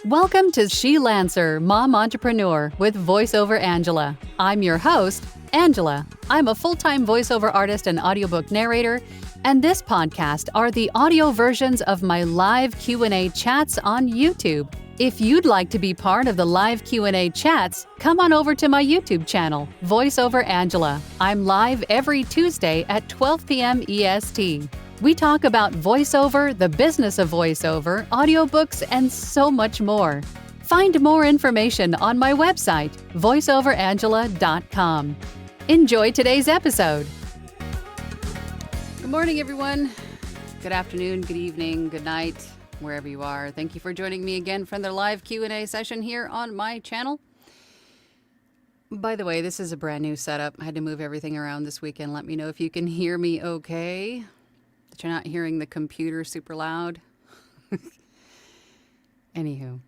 Welcome to She Lancer, Mom Entrepreneur with VoiceOver Angela. I'm your host, Angela. I'm a full-time voiceover artist and audiobook narrator, and this podcast are the audio versions of my live Q&A chats on YouTube. If you'd like to be part of the live Q&A chats, come on over to my YouTube channel, VoiceOver Angela. I'm live every Tuesday at 12 p.m. EST. We talk about voiceover, the business of voiceover, audiobooks, and so much more. Find more information on my website, voiceoverangela.com. Enjoy today's episode. Good morning, everyone. Good afternoon, good evening, good night, wherever you are. Thank you for joining me again for the live Q&A session here on my channel. By the way, this is a brand new setup. I had to move everything around this weekend. Let me know if you can hear me okay. That you're not hearing the computer super loud. Anywho.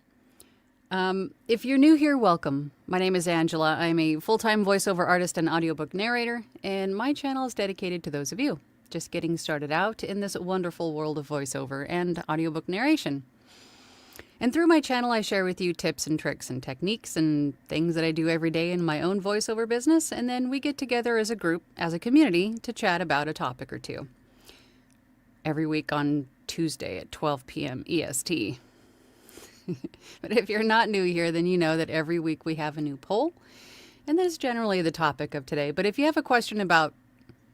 If you're new here, welcome. My name is Angela. I'm a full-time voiceover artist and audiobook narrator, and my channel is dedicated to those of you just getting started out in this wonderful world of voiceover and audiobook narration. And through my channel, I share with you tips and tricks and techniques and things that I do every day in my own voiceover business, and then we get together as a group, as a community, to chat about a topic or two. Every week on Tuesday at 12 p.m. EST. But if you're not new here, then you know that every week we have a new poll, and that's generally the topic of today. But if you have a question about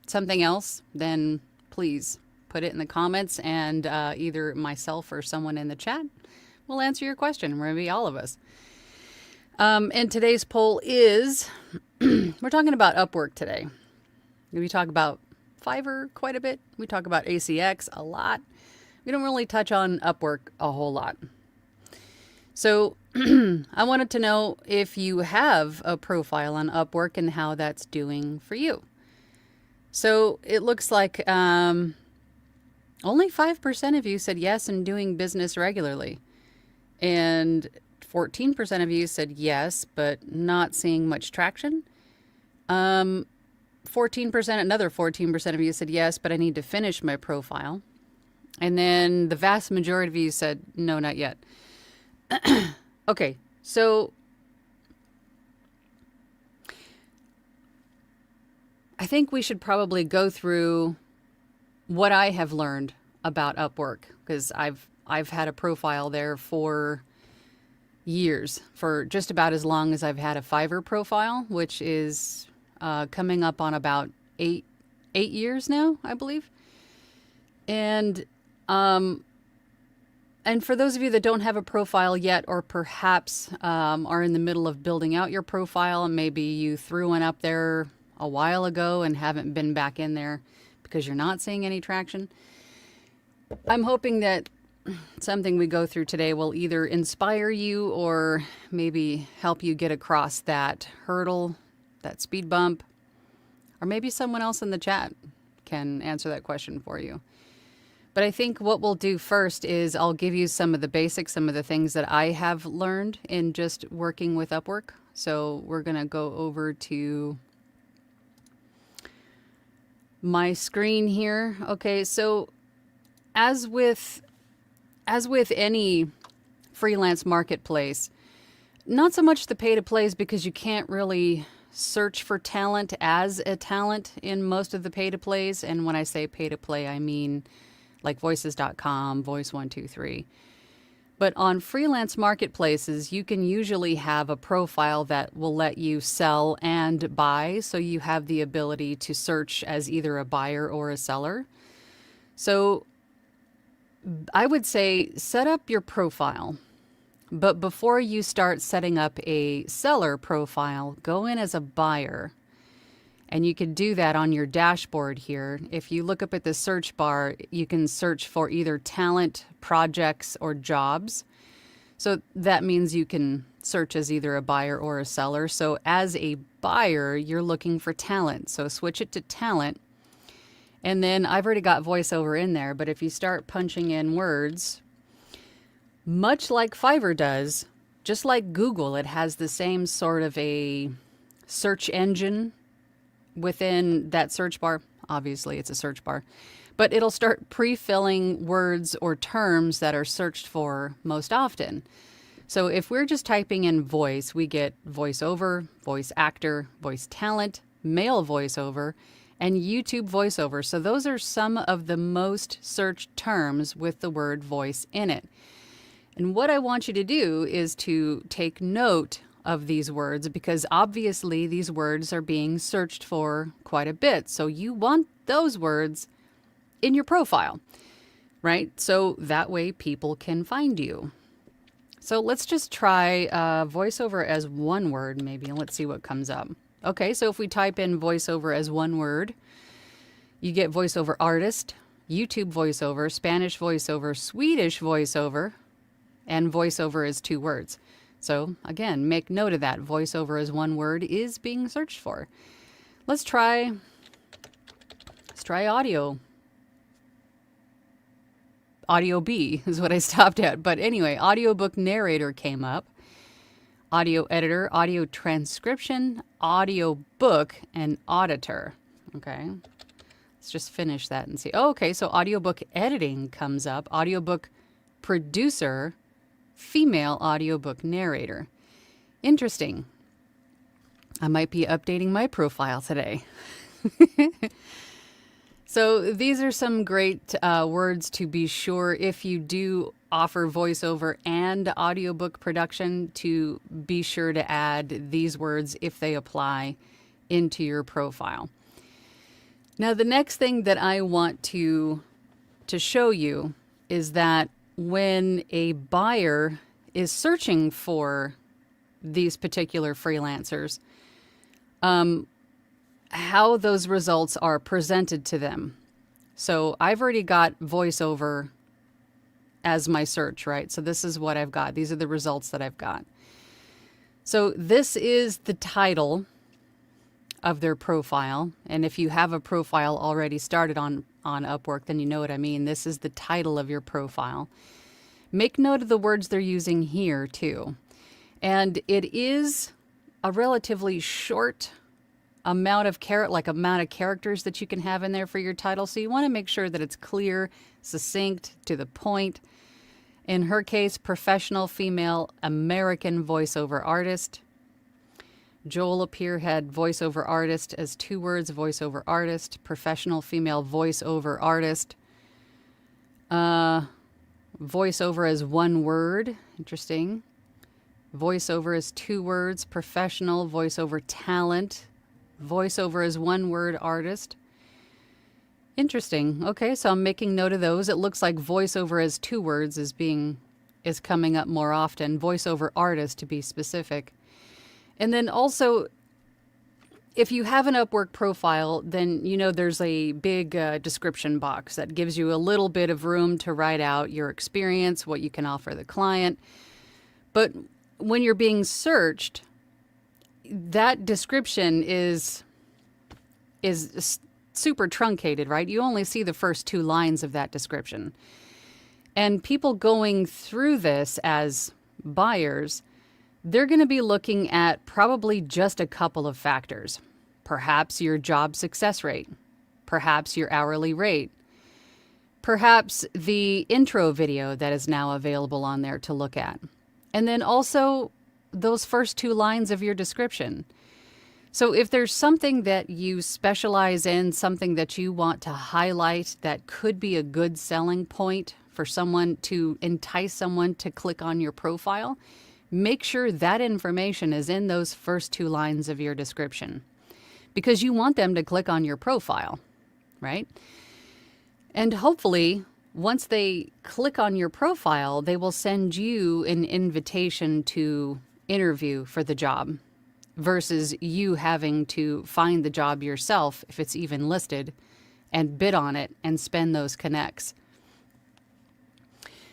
something else, then please put it in the comments, and either myself or someone in the chat will answer your question, maybe all of us. And today's poll is, we're talking about Upwork today. We talk about Fiverr quite a bit. We talk about ACX a lot. We don't really touch on Upwork a whole lot. So I wanted to know if you have a profile on Upwork and how that's doing for you. So it looks like only 5% of you said yes and doing business regularly. And 14% of you said yes, but not seeing much traction. another 14% of you said yes, but I need to finish my profile. And then the vast majority of you said no, not yet. Okay, so I think we should probably go through what I have learned about Upwork, because I've had a profile there for years, for just about as long as I've had a Fiverr profile, which is coming up on about eight years now, I believe. And for those of you that don't have a profile yet, or perhaps are in the middle of building out your profile, and maybe you threw one up there a while ago and haven't been back in there because you're not seeing any traction, I'm hoping that something we go through today will either inspire you or maybe help you get across that hurdle, that speed bump, or maybe someone else in the chat can answer that question for you. But I think what we'll do first is I'll give you some of the basics, some of the things that I have learned in just working with Upwork. So we're going to go over to my screen here. Okay, so as with any freelance marketplace, not so much the pay-to-plays, because you can't really search for talent as a talent in most of the pay-to-plays. And when I say pay-to-play, I mean like voices.com, Voice123. But on freelance marketplaces, you can usually have a profile that will let you sell and buy. So you have the ability to search as either a buyer or a seller. So I would say set up your profile. But before you start setting up a seller profile, go in as a buyer. And you can do that on your dashboard here. If you look up at the search bar, you can search for either talent, projects, or jobs. So that means you can search as either a buyer or a seller. So as a buyer, you're looking for talent. So switch it to talent. And then I've already got voiceover in there, but if you start punching in words, much like Fiverr does, just like Google, it has the same sort of a search engine within that search bar. Obviously, it's a search bar. but it'll start pre-filling words or terms that are searched for most often. So if we're just typing in voice, we get voiceover, voice actor, voice talent, male voiceover, and YouTube voiceover. So those are some of the most searched terms with the word voice in it. And what I want you to do is to take note of these words, because obviously these words are being searched for quite a bit. So you want those words in your profile, right? So that way people can find you. So let's just try voiceover as one word maybe, and let's see what comes up. Okay, so if we type in voiceover as one word, you get voiceover artist, YouTube voiceover, Spanish voiceover, Swedish voiceover, and voiceover is 2 words. So again, make note of that. Voiceover as one word is being searched for. Let's try audio. Audio B is what I stopped at. But anyway, audiobook narrator came up. Audio editor, audio transcription, audio book, and auditor. Okay. Let's just finish that and see. Oh, okay, so audiobook editing comes up. Audiobook producer, female audiobook narrator. Interesting. I might be updating my profile today. So these are some great words to be sure if you do offer voiceover and audiobook production, to be sure to add these words if they apply into your profile. Now, the next thing that I want to show you is that when a buyer is searching for these particular freelancers, how those results are presented to them. So I've already got voiceover as my search, right? So this is what I've got. These are the results that I've got. So this is the title of their profile. And if you have a profile already started on Upwork, then you know what I mean. This is the title of your profile. Make note of the words they're using here too. And it is a relatively short amount of characters that you can have in there for your title. So you want to make sure that it's clear, succinct, to the point. In her case, professional female American voiceover artist. Joel up here had voiceover artist as 2 words, voiceover artist, professional female voiceover artist. Voiceover as 1 word. Interesting. Voiceover is 2 words, professional voiceover talent. Voiceover is 1 word, artist. Interesting. Okay, so I'm making note of those. It looks like voiceover as 2 words is coming up more often. Voiceover artist, to be specific. And then also, if you have an Upwork profile, then you know there's a big description box that gives you a little bit of room to write out your experience, what you can offer the client. But when you're being searched, that description is super truncated, right? You only see the first 2 lines of that description. And people going through this as buyers, they're going to be looking at probably just a couple of factors. Perhaps your job success rate, perhaps your hourly rate, perhaps the intro video that is now available on there to look at. And then also those first 2 lines of your description. So if there's something that you specialize in, something that you want to highlight that could be a good selling point for someone, to entice someone to click on your profile, make sure that information is in those first 2 lines of your description, because you want them to click on your profile, right? And hopefully, once they click on your profile, they will send you an invitation to interview for the job, versus you having to find the job yourself, if it's even listed, and bid on it and spend those connects.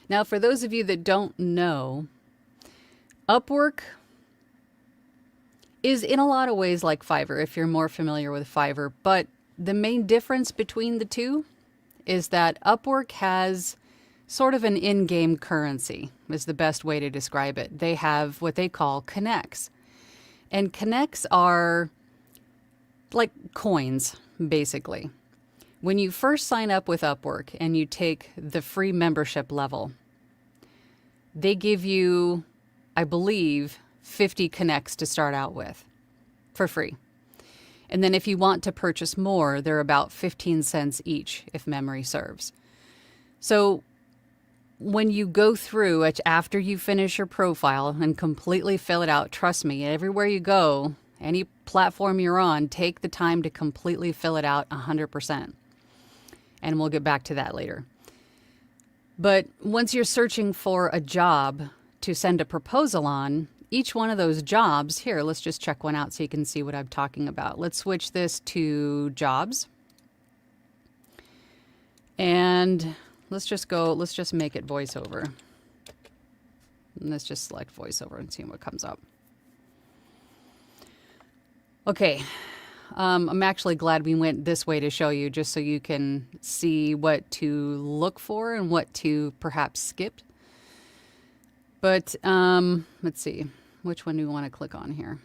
Now, for those of you that don't know, Upwork is in a lot of ways like Fiverr, if you're more familiar with Fiverr, but the main difference between the two is that Upwork has sort of an in-game currency, is the best way to describe it. They have what they call connects. And connects are like coins, basically. When you first sign up with Upwork and you take the free membership level, they give you I believe, 50 connects to start out with for free. And then if you want to purchase more, they're about 15 cents each, if memory serves. So when you go through it after you finish your profile and completely fill it out, trust me, everywhere you go, any platform you're on, take the time to completely fill it out 100%. And we'll get back to that later. But once you're searching for a job to send a proposal on, each one of those jobs, here, let's just check one out so you can see what I'm talking about. Let's switch this to jobs. And let's just make it voiceover. And let's just select voiceover and see what comes up. Okay. I'm actually glad we went this way to show you, just so you can see what to look for and what to perhaps skip. But let's see. Which one do we want to click on here?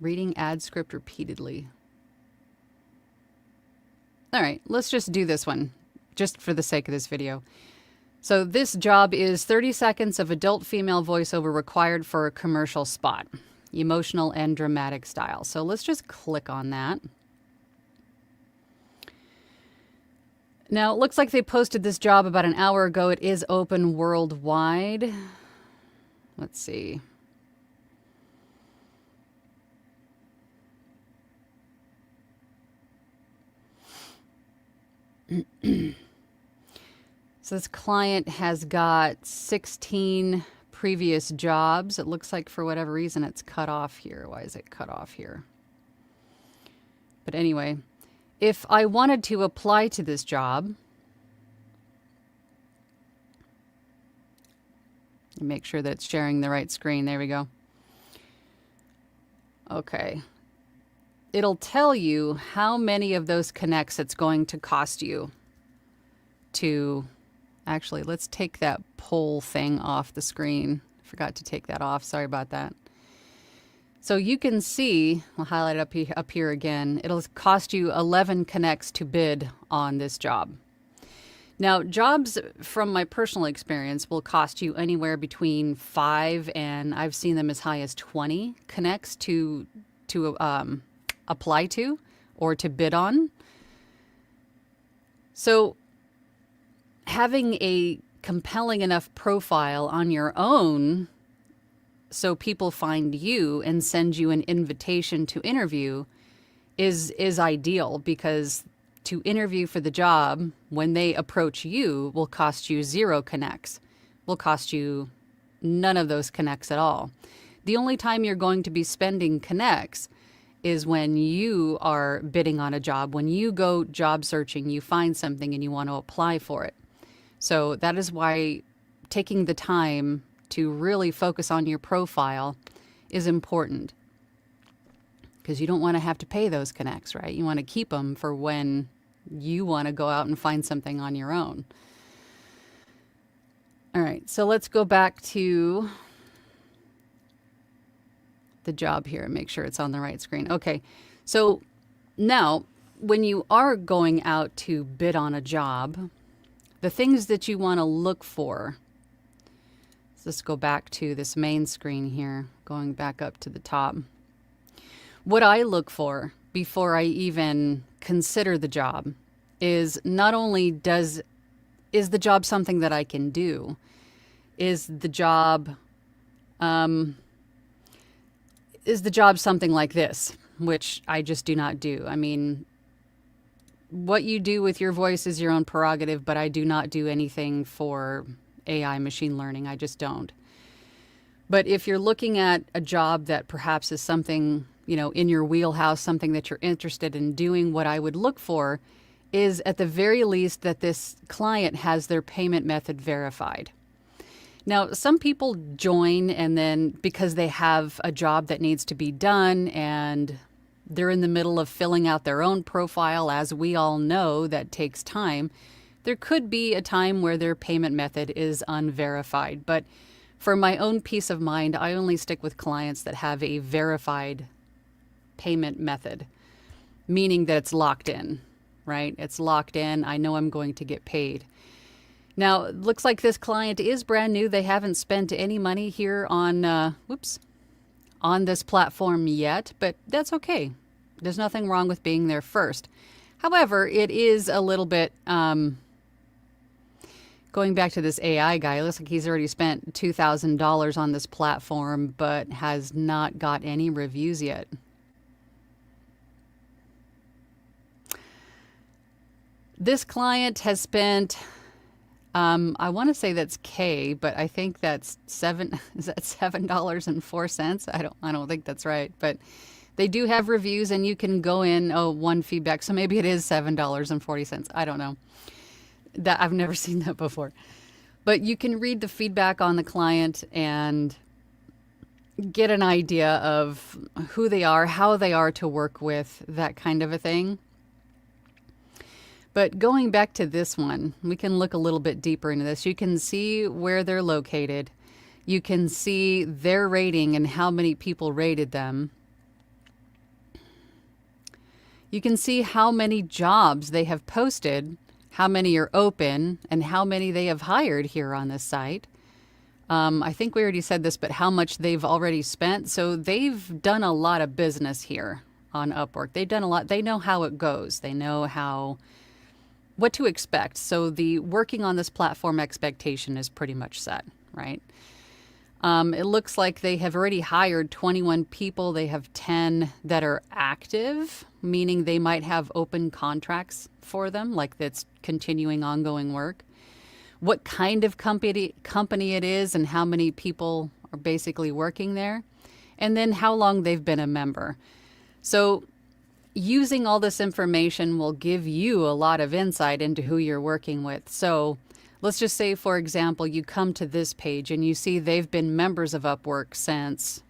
Reading ad script repeatedly. All right, let's just do this one, just for the sake of this video. So this job is 30 seconds of adult female voiceover required for a commercial spot. Emotional and dramatic style. So let's just click on that. Now, it looks like they posted this job about an hour ago. It is open worldwide. Let's see. So this client has got 16 previous jobs. It looks like for whatever reason it's cut off here. Why is it cut off here? But anyway, if I wanted to apply to this job, make sure that it's sharing the right screen. There we go. Okay. It'll tell you how many of those connects it's going to cost you to... Actually, let's take that poll thing off the screen. Forgot to take that off. Sorry about that. So you can see, I'll highlight it up here again. It'll cost you 11 connects to bid on this job. Now, jobs from my personal experience will cost you anywhere between 5 and I've seen them as high as 20 connects to apply to or to bid on. So having a compelling enough profile on your own so people find you and send you an invitation to interview is ideal, because to interview for the job when they approach you will cost you 0 connects. Will cost you none of those connects at all. The only time you're going to be spending connects is when you are bidding on a job. When you go job searching, you find something and you want to apply for it. So that is why taking the time to really focus on your profile is important, because you don't want to have to pay those connects, right? You want to keep them for when you want to go out and find something on your own. All right, so let's go back to the job here and make sure it's on the right screen. Okay, so now when you are going out to bid on a job, the things that you want to look for, let's go back to this main screen here, going back up to the top. What I look for before I even consider the job is not only is the job something that I can do, is the job something like this, which I just do not do. I mean, what you do with your voice is your own prerogative, but I do not do anything for AI machine learning. I just don't. But if you're looking at a job that perhaps is something, you know, in your wheelhouse, something that you're interested in doing, what I would look for is at the very least that this client has their payment method verified. Now, some people join and then because they have a job that needs to be done and they're in the middle of filling out their own profile, as we all know, that takes time. There could be a time where their payment method is unverified. But for my own peace of mind, I only stick with clients that have a verified payment method, meaning that it's locked in, right? It's locked in. I know I'm going to get paid. Now, it looks like this client is brand new. They haven't spent any money here on, on this platform yet, but that's okay. There's nothing wrong with being there first. However, it is a little bit, going back to this AI guy, it looks like he's already spent $2,000 on this platform, but has not got any reviews yet. This client has spent, I want to say that's K, but I think that's is that $7.04? I don't think that's right, but they do have reviews and you can go in, one feedback. So maybe it is $7.40. I don't know. That I've never seen that before. But you can read the feedback on the client and get an idea of who they are, how they are to work with, that kind of a thing. But going back to this one, we can look a little bit deeper into this. You can see where they're located. You can see their rating and how many people rated them. You can see how many jobs they have posted, how many are open, and how many they have hired here on this site. I think we already said this, but how much they've already spent. So they've done a lot of business here on Upwork. They've done a lot. They know how it goes. They know what to expect. So the working on this platform expectation is pretty much set, right? It looks like they have already hired 21 people. They have 10 that are active, meaning they might have open contracts for them, like that's continuing ongoing work. What kind of company it is and how many people are basically working there, and then how long they've been a member. So using all this information will give you a lot of insight into who you're working with. So let's just say, for example, you come to this page and you see they've been members of Upwork since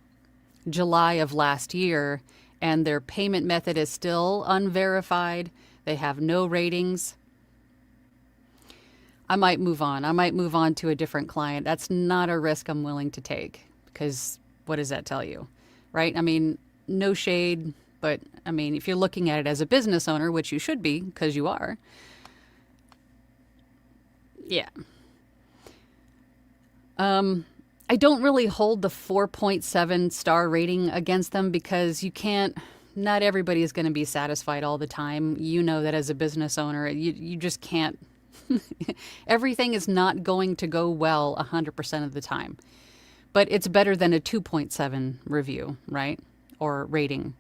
July of last year, and their payment method is still unverified. They have no ratings. I might move on. I might move on to a different client. That's not a risk I'm willing to take, because what does that tell you, right? I mean, no shade, but I mean, if you're looking at it as a business owner, which you should be because you are, yeah. I don't really hold the 4.7 star rating against them, because not everybody is going to be satisfied all the time. You know that as a business owner, you just can't. Everything is not going to go well 100% of the time. But it's better than a 2.7 review, right? Or rating.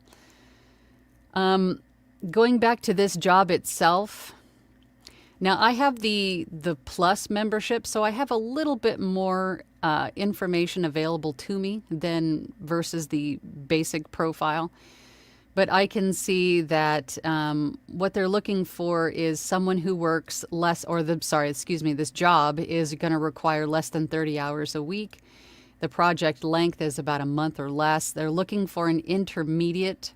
Going back to this job itself. Now, I have the Plus membership, so I have a little bit more information available to me than versus the basic profile. But I can see that what they're looking for is someone who works less, this job is going to require less than 30 hours a week. The project length is about a month or less. They're looking for an intermediate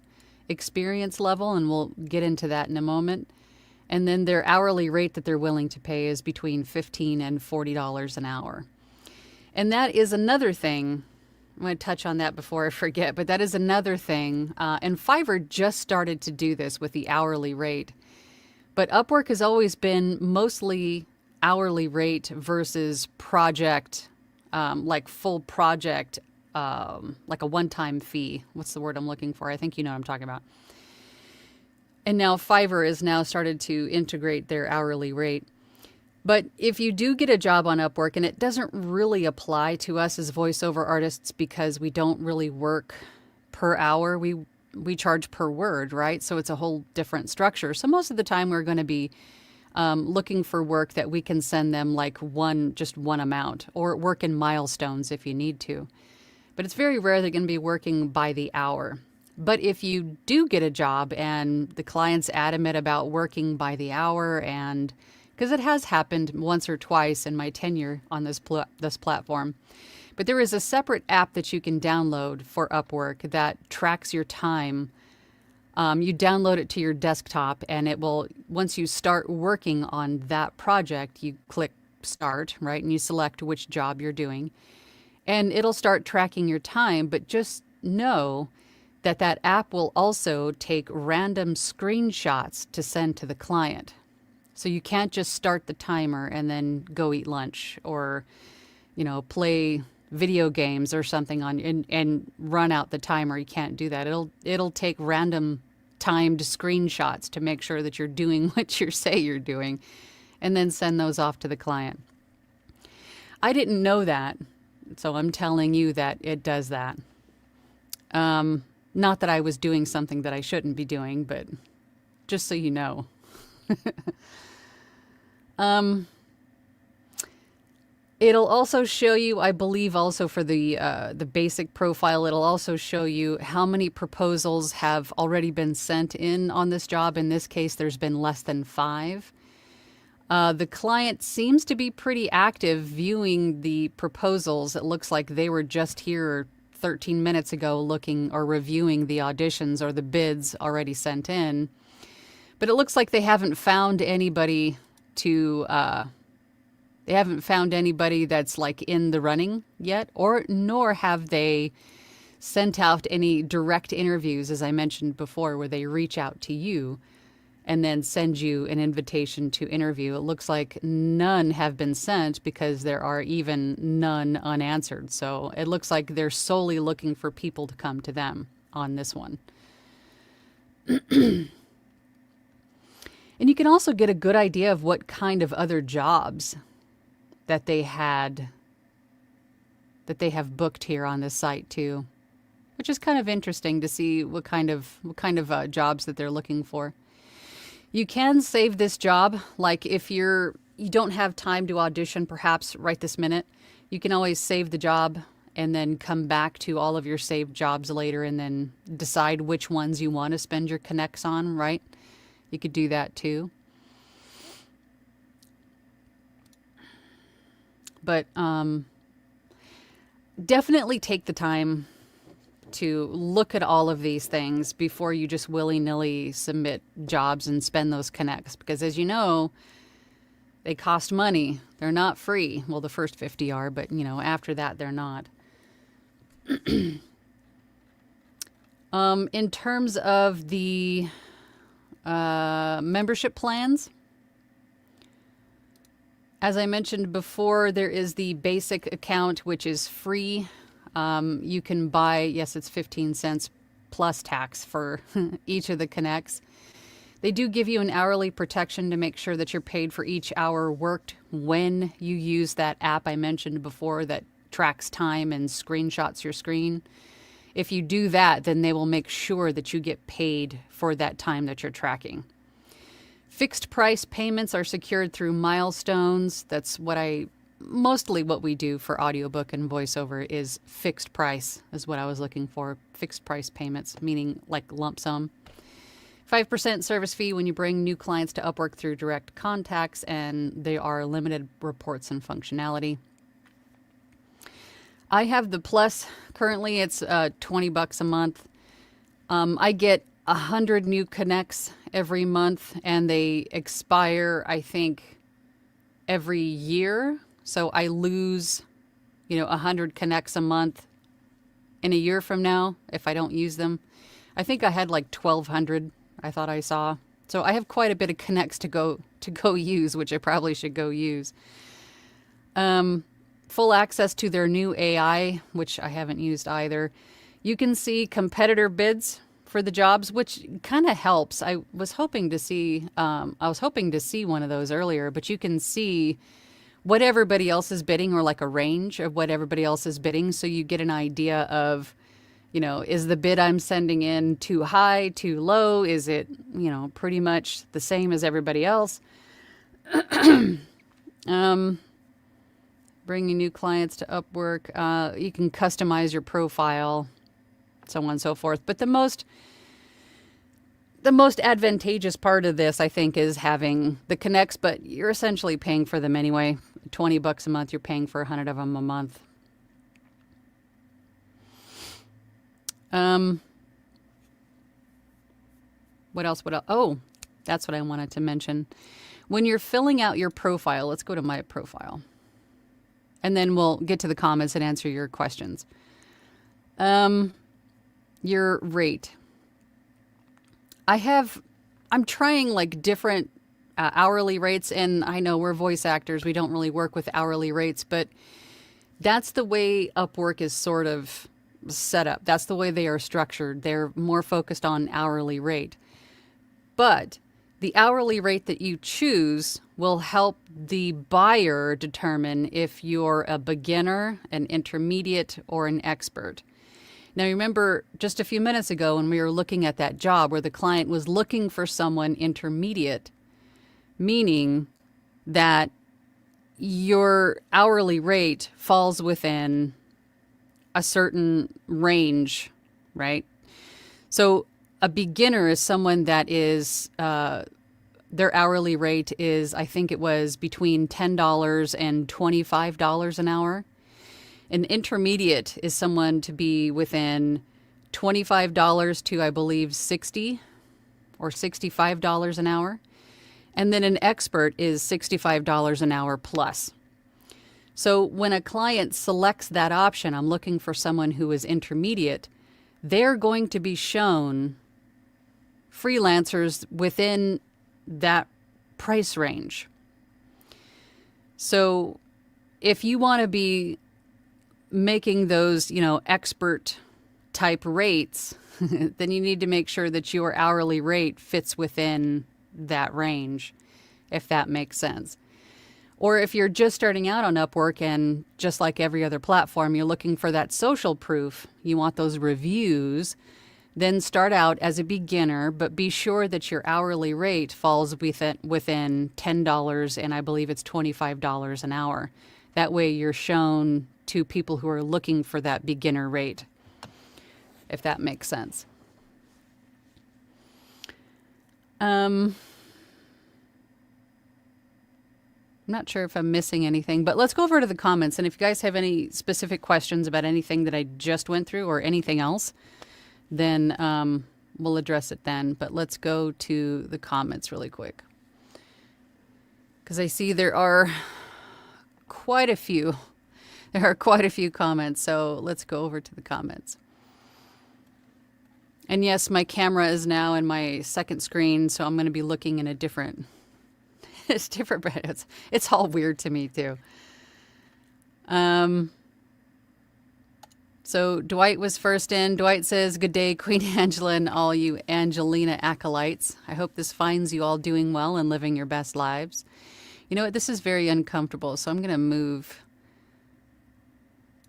experience level, and we'll get into that in a moment. And then their hourly rate that they're willing to pay is between $15 and $40 an hour. And that is another thing. I'm going to touch on that before I forget, but that is another thing. And Fiverr just started to do this with the hourly rate. But Upwork has always been mostly hourly rate versus project, like full project, like a one-time fee. What's the word I'm looking for? I think you know what I'm talking about. And now Fiverr has now started to integrate their hourly rate. But if you do get a job on Upwork, and it doesn't really apply to us as voiceover artists because we don't really work per hour, we charge per word, right? So it's a whole different structure. So most of the time we're going to be looking for work that we can send them like just one amount, or work in milestones if you need to. But it's very rare they're going to be working by the hour. But if you do get a job and the client's adamant about working by the hour, and because it has happened once or twice in my tenure on this platform. But there is a separate app that you can download for Upwork that tracks your time. You download it to your desktop, and it will, once you start working on that project, you click start, right? And you select which job you're doing. And it'll start tracking your time, but just know that that app will also take random screenshots to send to the client. So you can't just start the timer and then go eat lunch or, play video games or something and run out the timer. You can't do that. It'll take random timed screenshots to make sure that you're doing what you say you're doing and then send those off to the client. I didn't know that, so I'm telling you that it does that. Not that I was doing something that I shouldn't be doing, but just so you know. It'll also show you, I believe also for the basic profile, it'll also show you how many proposals have already been sent in on this job. In this case, there's been less than 5. The client seems to be pretty active viewing the proposals. It looks like they were just here 13 minutes ago looking or reviewing the auditions or the bids already sent in. But it looks like they haven't found anybody that's like in the running yet, nor have they sent out any direct interviews, as I mentioned before, where they reach out to you and then send you an invitation to interview. It looks like none have been sent because there are even none unanswered. So it looks like they're solely looking for people to come to them on this one. And you can also get a good idea of what kind of other jobs that they have booked here on this site too, which is kind of interesting to see what kind of jobs that they're looking for. You can save this job, like if you don't have time to audition perhaps right this minute, you can always save the job and then come back to all of your saved jobs later and then decide which ones you want to spend your connects on, right? You could do that too. But definitely take the time to look at all of these things before you just willy-nilly submit jobs and spend those connects. Because as you know, they cost money. They're not free. Well, the first 50 are, but after that, they're not. In terms of the membership plans, as I mentioned before, there is the basic account, which is free. You can buy, yes, it's 15 cents plus tax for each of the connects. They do give you an hourly protection to make sure that you're paid for each hour worked when you use that app I mentioned before that tracks time and screenshots your screen. If you do that, then they will make sure that you get paid for that time that you're tracking. Fixed price payments are secured through milestones. That's mostly what we do for audiobook and voiceover is fixed price is what I was looking for. Fixed price payments, meaning like lump sum. 5% service fee when you bring new clients to Upwork through direct contacts, and they are limited reports and functionality. I have the Plus. Currently, it's $20 a month. I get 100 new connects every month, and they expire, I think, every year. So I lose, 100 connects a month in a year from now if I don't use them. I think I had like 1,200. I thought I saw. So I have quite a bit of connects to go use, which I probably should go use. Full access to their new AI, which I haven't used either. You can see competitor bids for the jobs, which kind of helps. I was hoping to see one of those earlier, but you can see what everybody else is bidding, or like a range of what everybody else is bidding, so you get an idea of, is the bid I'm sending in too high, too low? Is it, pretty much the same as everybody else? Bringing new clients to Upwork. You can customize your profile, so on and so forth. But the most advantageous part of this, I think, is having the connects, but you're essentially paying for them anyway. $20 a month, you're paying for 100 of them a month. What else? Oh, that's what I wanted to mention. When you're filling out your profile, let's go to my profile. And then we'll get to the comments and answer your questions. Your rate. I'm trying like different hourly rates. And I know we're voice actors, we don't really work with hourly rates, but that's the way Upwork is sort of set up. That's the way they are structured. They're more focused on hourly rate. But the hourly rate that you choose will help the buyer determine if you're a beginner, an intermediate, or an expert. Now, remember just a few minutes ago when we were looking at that job where the client was looking for someone intermediate, meaning that your hourly rate falls within a certain range, right? So a beginner is someone that is, their hourly rate is, I think it was between $10 and $25 an hour. An intermediate is someone to be within $25 to, I believe, $60 or $65 an hour. And then an expert is $65 an hour plus. So when a client selects that option, I'm looking for someone who is intermediate, they're going to be shown freelancers within that price range. So if you want to be making those, expert type rates, then you need to make sure that your hourly rate fits within that range, if that makes sense. Or if you're just starting out on Upwork and just like every other platform, you're looking for that social proof, you want those reviews, then start out as a beginner, but be sure that your hourly rate falls within $10 and I believe it's $25 an hour. That way you're shown to people who are looking for that beginner rate, if that makes sense. I'm not sure if I'm missing anything, but let's go over to the comments. And if you guys have any specific questions about anything that I just went through or anything else, then we'll address it then. But let's go to the comments really quick, because I see there are quite a few. There are quite a few comments, so let's go over to the comments. And yes, my camera is now in my second screen, so I'm going to be looking in a different... It's different, but it's all weird to me too. So Dwight was first in. Dwight says, "Good day, Queen Angela and all you Angelina acolytes. I hope this finds you all doing well and living your best lives." You know what? This is very uncomfortable, so I'm going to move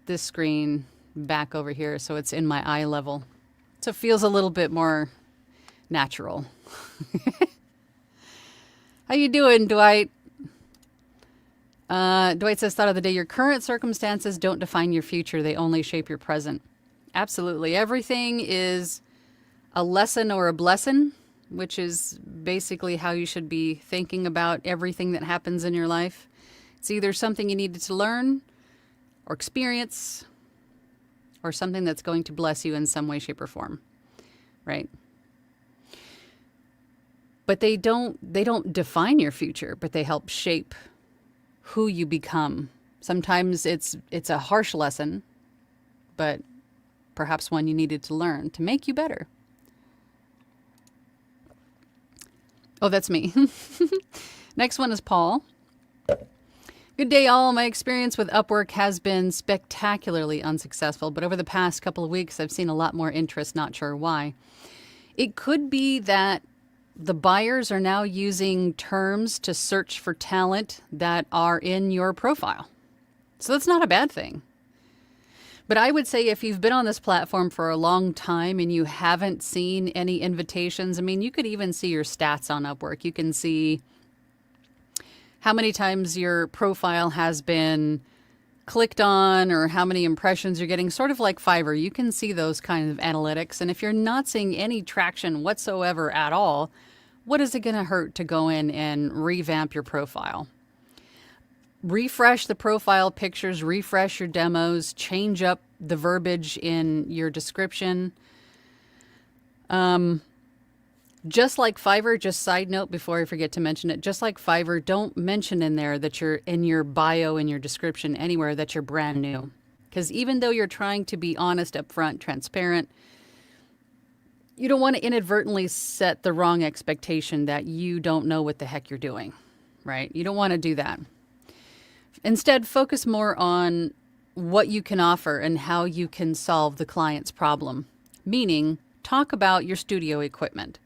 this screen back over here so it's in my eye level. So it feels a little bit more natural. How you doing, Dwight? Dwight says, "Thought of the day, your current circumstances don't define your future. They only shape your present." Absolutely. Everything is a lesson or a blessing, which is basically how you should be thinking about everything that happens in your life. It's either something you needed to learn or experience or something that's going to bless you in some way, shape, or form, right? But they don't define your future, but they help shape who you become. Sometimes it's a harsh lesson, but perhaps one you needed to learn to make you better. Oh, that's me. Next one is Paul. "Good day, all. My experience with Upwork has been spectacularly unsuccessful, but over the past couple of weeks, I've seen a lot more interest, not sure why. It could be that the buyers are now using terms to search for talent that are in your profile. So that's not a bad thing. But I would say if you've been on this platform for a long time and you haven't seen any invitations, I mean, you could even see your stats on Upwork. You can see how many times your profile has been clicked on or how many impressions you're getting, sort of like Fiverr. You can see those kind of analytics. And if you're not seeing any traction whatsoever at all, what is it going to hurt to go in and revamp your profile? Refresh the profile pictures, refresh your demos, change up the verbiage in your description. Just like Fiverr, just side note before I forget to mention it, just like Fiverr, don't mention in there that you're in your bio, in your description, anywhere that you're brand new. Because even though you're trying to be honest, upfront, transparent, you don't want to inadvertently set the wrong expectation that you don't know what the heck you're doing, right? You don't want to do that. Instead, focus more on what you can offer and how you can solve the client's problem. Meaning, talk about your studio equipment.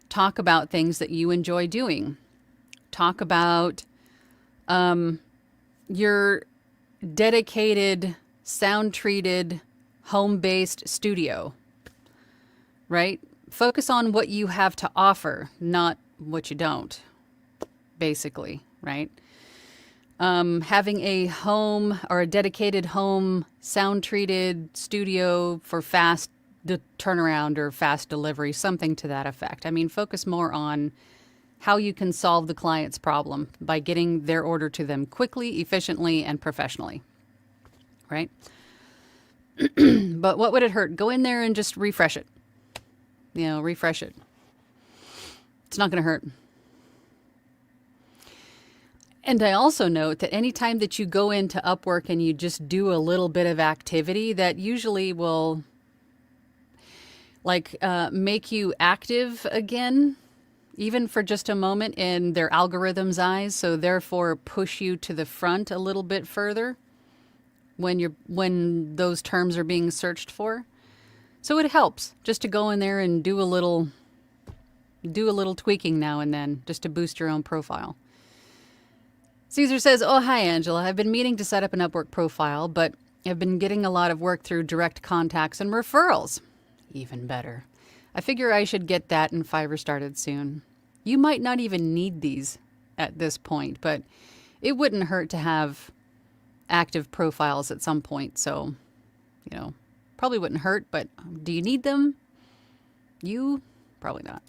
Talk about things that you enjoy doing. Talk about your dedicated, sound-treated, home-based studio, right? Focus on what you have to offer, not what you don't, basically, right? Having a home or a dedicated home sound-treated studio for fast turnaround or fast delivery, something to that effect. I mean, focus more on how you can solve the client's problem by getting their order to them quickly, efficiently, and professionally, right? But what would it hurt? Go in there and just refresh it. Refresh it. It's not going to hurt. And I also note that anytime that you go into Upwork and you just do a little bit of activity, that usually will make you active again, even for just a moment in their algorithm's eyes. So therefore push you to the front a little bit further when those terms are being searched for. So it helps just to go in there and do a little tweaking now and then just to boost your own profile. Caesar says, oh, hi, Angela. I've been meaning to set up an Upwork profile, but I've been getting a lot of work through direct contacts and referrals. Even better. I figure I should get that and Fiverr started soon. You might not even need these at this point, but it wouldn't hurt to have active profiles at some point. So, probably wouldn't hurt, but do you need them? You? Probably not.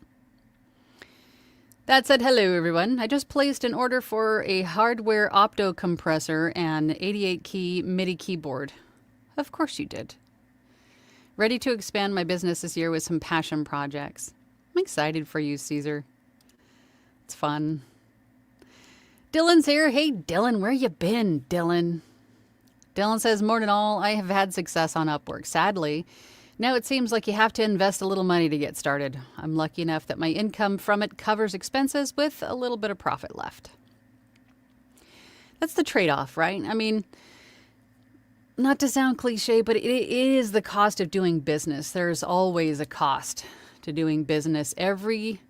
That said, hello everyone. I just placed an order for a hardware opto compressor and 88-key MIDI keyboard. Of course you did. Ready to expand my business this year with some passion projects. I'm excited for you, Caesar. It's fun. Dylan's here. Hey, Dylan, where you been, Dylan? Dylan says, morning all. I have had success on Upwork. Sadly, now it seems like you have to invest a little money to get started. I'm lucky enough that my income from it covers expenses with a little bit of profit left. That's the trade-off, right? I mean, not to sound cliche, but it is the cost of doing business. There's always a cost to doing business. Every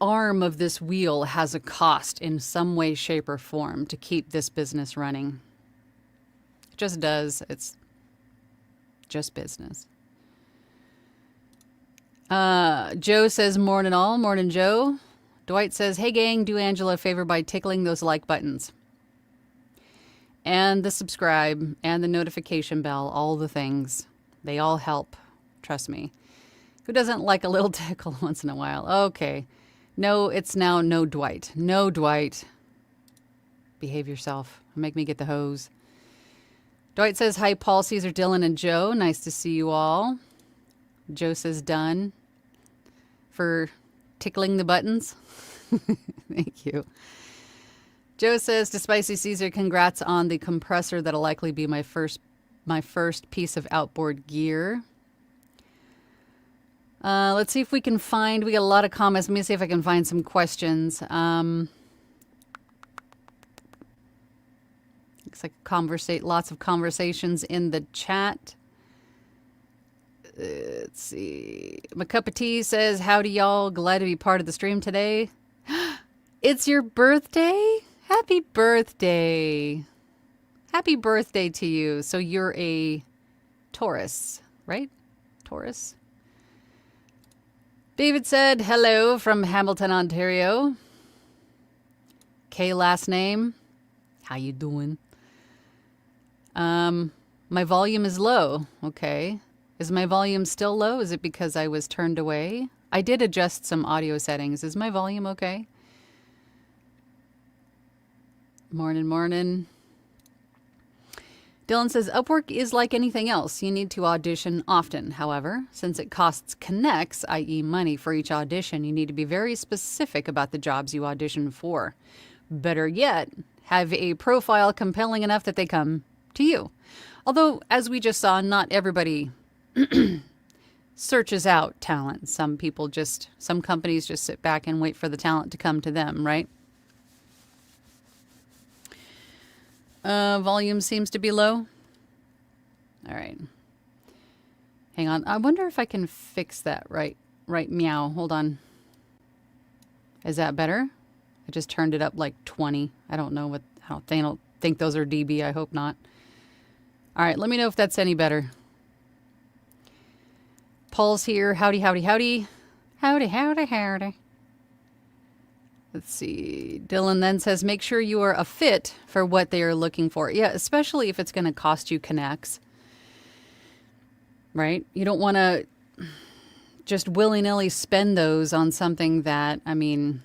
arm of this wheel has a cost in some way, shape, or form to keep this business running. It just does. It's just business. Joe says, morning all. Morning, Joe. Dwight says, hey gang, do Angela a favor by tickling those like buttons. And the subscribe and the notification bell, all the things. They all help. Trust me. Who doesn't like a little tickle once in a while? Okay. No, it's now no Dwight. No Dwight. Behave yourself. Make me get the hose. Dwight says, hi, Paul, Caesar, Dylan, and Joe. Nice to see you all. Joe says, done. For tickling the buttons. Thank you. Joe says, to Spicy Caesar, congrats on the compressor. That'll likely be my first piece of outboard gear. Let's see if we can find, we got a lot of comments. Let me see if I can find some questions. Looks like lots of conversations in the chat. Let's see. My cup of tea says, howdy y'all, glad to be part of the stream today. It's your birthday? Happy birthday. Happy birthday to you. So you're a Taurus, right? Taurus? David said, hello from Hamilton, Ontario. K last name. How you doing? My volume is low. Okay. Is my volume still low? Is it because I was turned away? I did adjust some audio settings. Is my volume okay? Morning, morning. Dylan says, Upwork is like anything else. You need to audition often. However, since it costs connects, i.e. money for each audition, you need to be very specific about the jobs you audition for. Better yet, have a profile compelling enough that they come to you. Although, as we just saw, not everybody searches out talent. Some companies just sit back and wait for the talent to come to them, right? Volume seems to be low. All right. Hang on. I wonder if I can fix that right meow. Hold on. Is that better? I just turned it up like 20. I don't know I don't think those are dB. I hope not. All right. Let me know if that's any better. Paul's here. Howdy, howdy, howdy. Howdy, howdy, howdy. Let's see. Dylan then says, make sure you are a fit for what they are looking for. Yeah, especially if it's going to cost you connects. Right? You don't want to just willy-nilly spend those on something that, I mean,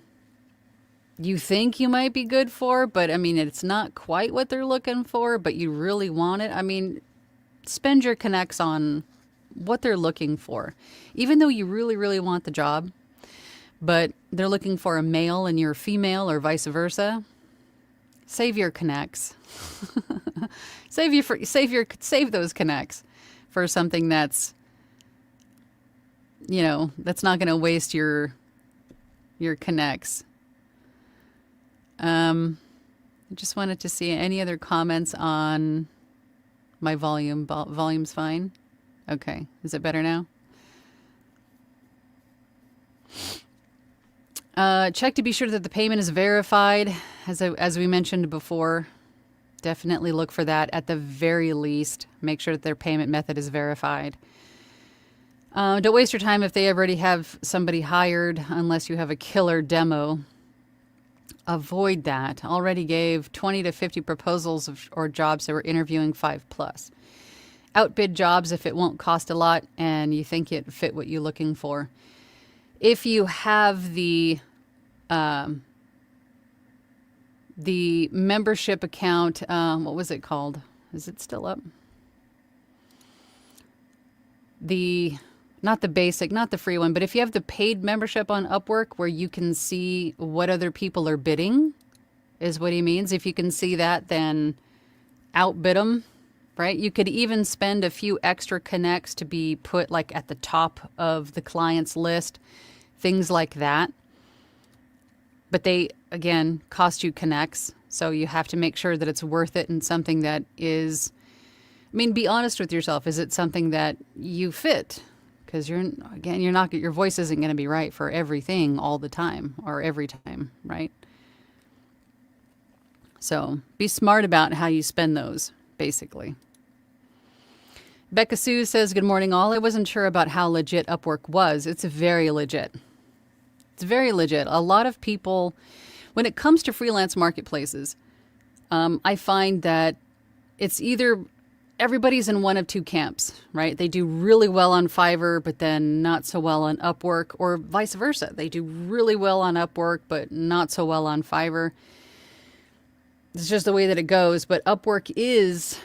you think you might be good for, but I mean, it's not quite what they're looking for, but you really want it. I mean, spend your connects on what they're looking for. Even though you really, really want the job, but they're looking for a male and you're a female or vice versa, save your connects. Save those connects for something that's, that's not going to waste your connects. I just wanted to see any other comments on my volume. Volume's fine. Okay. Is it better now? Check to be sure that the payment is verified. As we mentioned before, definitely look for that at the very least. Make sure that their payment method is verified. Don't waste your time if they already have somebody hired unless you have a killer demo. Avoid that. Already gave 20 to 50 proposals or jobs that were interviewing 5+. Outbid jobs if it won't cost a lot and you think it fit what you're looking for. If you have the membership account, what was it called? Is it still up? Not the basic, not the free one, but if you have the paid membership on Upwork where you can see what other people are bidding, is what he means. If you can see that, then outbid them, right? You could even spend a few extra connects to be put like at the top of the client's list, things like that. But they, again, cost you connects. So you have to make sure that it's worth it and something that is, I mean, be honest with yourself. Is it something that you fit? Because your voice isn't going to be right for everything all the time or every time, right? So be smart about how you spend those, basically. Becca Sue says, good morning all. I wasn't sure about how legit Upwork was. It's very legit. It's very legit. A lot of people, when it comes to freelance marketplaces, I find that it's either everybody's in one of two camps, right? They do really well on Fiverr, but then not so well on Upwork, or vice versa. They do really well on Upwork, but not so well on Fiverr. It's just the way that it goes. But Upwork is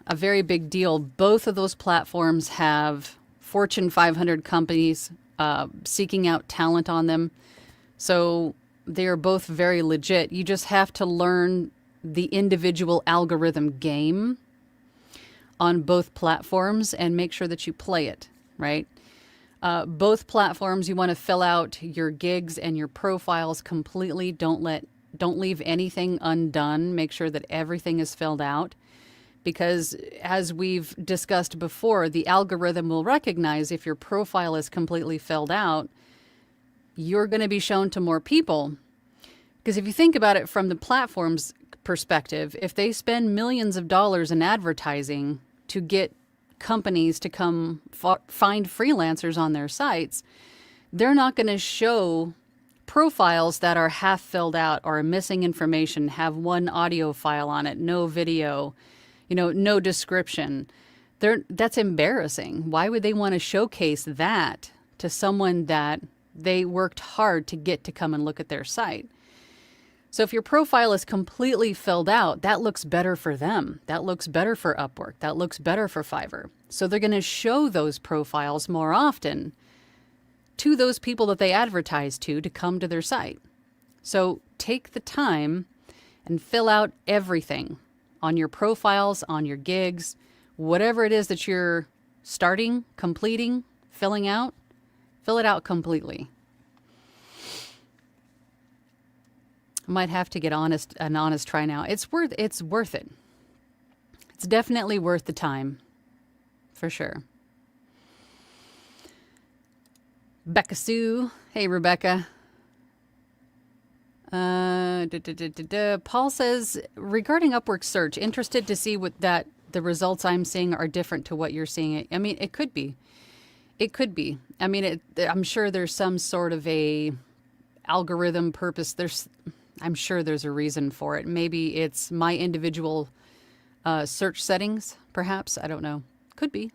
a very big deal. Both of those platforms have Fortune 500 companies seeking out talent on them. So they are both very legit. You just have to learn the individual algorithm game on both platforms and make sure that you play it, right? Both platforms, you want to fill out your gigs and your profiles completely. Don't leave anything undone. Make sure that everything is filled out. Because as we've discussed before, the algorithm will recognize if your profile is completely filled out, you're going to be shown to more people. Because if you think about it from the platform's perspective, if they spend millions of dollars in advertising to get companies to come find freelancers on their sites, they're not going to show profiles that are half filled out or missing information, have one audio file on it, no video, no description. That's embarrassing. Why would they want to showcase that to someone that they worked hard to get to come and look at their site? So if your profile is completely filled out, that looks better for them. That looks better for Upwork. That looks better for Fiverr. So they're going to show those profiles more often to those people that they advertise to come to their site. So take the time and fill out everything on your profiles, on your gigs, whatever it is that you're starting, completing, filling out, fill it out completely. I might have to get an honest try now. It's worth it. It's definitely worth the time, for sure. Becca Sue. Hey, Rebecca. Paul says, regarding Upwork search, interested to see what the results I'm seeing are different to what you're seeing. I mean, it could be. It could be. I mean, I'm sure there's some sort of a algorithm purpose. I'm sure there's a reason for it. Maybe it's my individual search settings, perhaps. I don't know. Could be.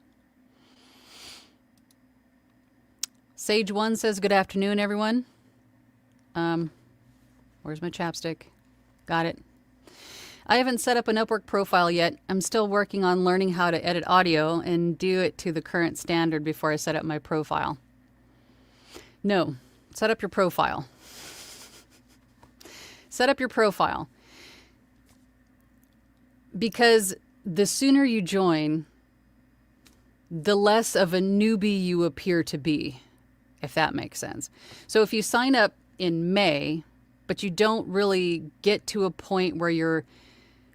Sage One says, good afternoon, everyone. Where's my chapstick? Got it. I haven't set up an Upwork profile yet. I'm still working on learning how to edit audio and do it to the current standard before I set up my profile. No, set up your profile. Set up your profile. Because the sooner you join, the less of a newbie you appear to be, if that makes sense. So if you sign up in May, but you don't really get to a point where you're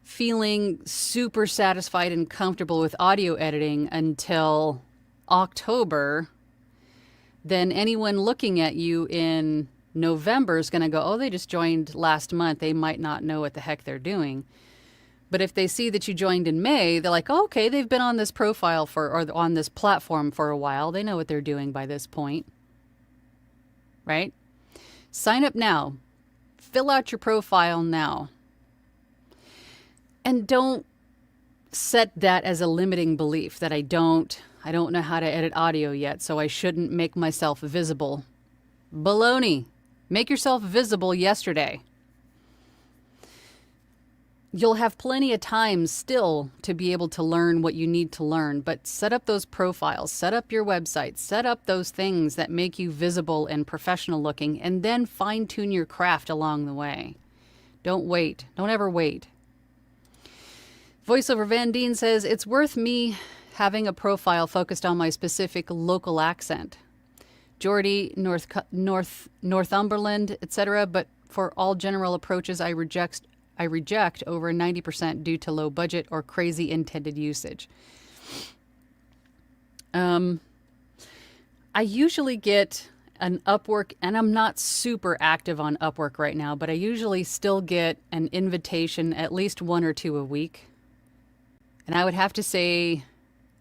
feeling super satisfied and comfortable with audio editing until October, then anyone looking at you in November is going to go, oh, they just joined last month. They might not know what the heck they're doing. But if they see that you joined in May, they're like, oh, okay, they've been on this profile or on this platform for a while. They know what they're doing by this point. Right? Sign up now. Fill out your profile now. And don't set that as a limiting belief that I don't know how to edit audio yet, so I shouldn't make myself visible. Baloney. Make yourself visible yesterday. You'll have plenty of time still to be able to learn what you need to learn, but set up those profiles, set up your website, set up those things that make you visible and professional looking, and then fine-tune your craft along the way. Don't wait. Don't ever wait. Voiceover Van Deen says, it's worth me having a profile focused on my specific local accent. Geordie, Northumberland, etc., but for all general approaches, I reject over 90% due to low budget or crazy intended usage. I usually get an Upwork, and I'm not super active on Upwork right now, but I usually still get an invitation, at least 1 or 2 a week. And I would have to say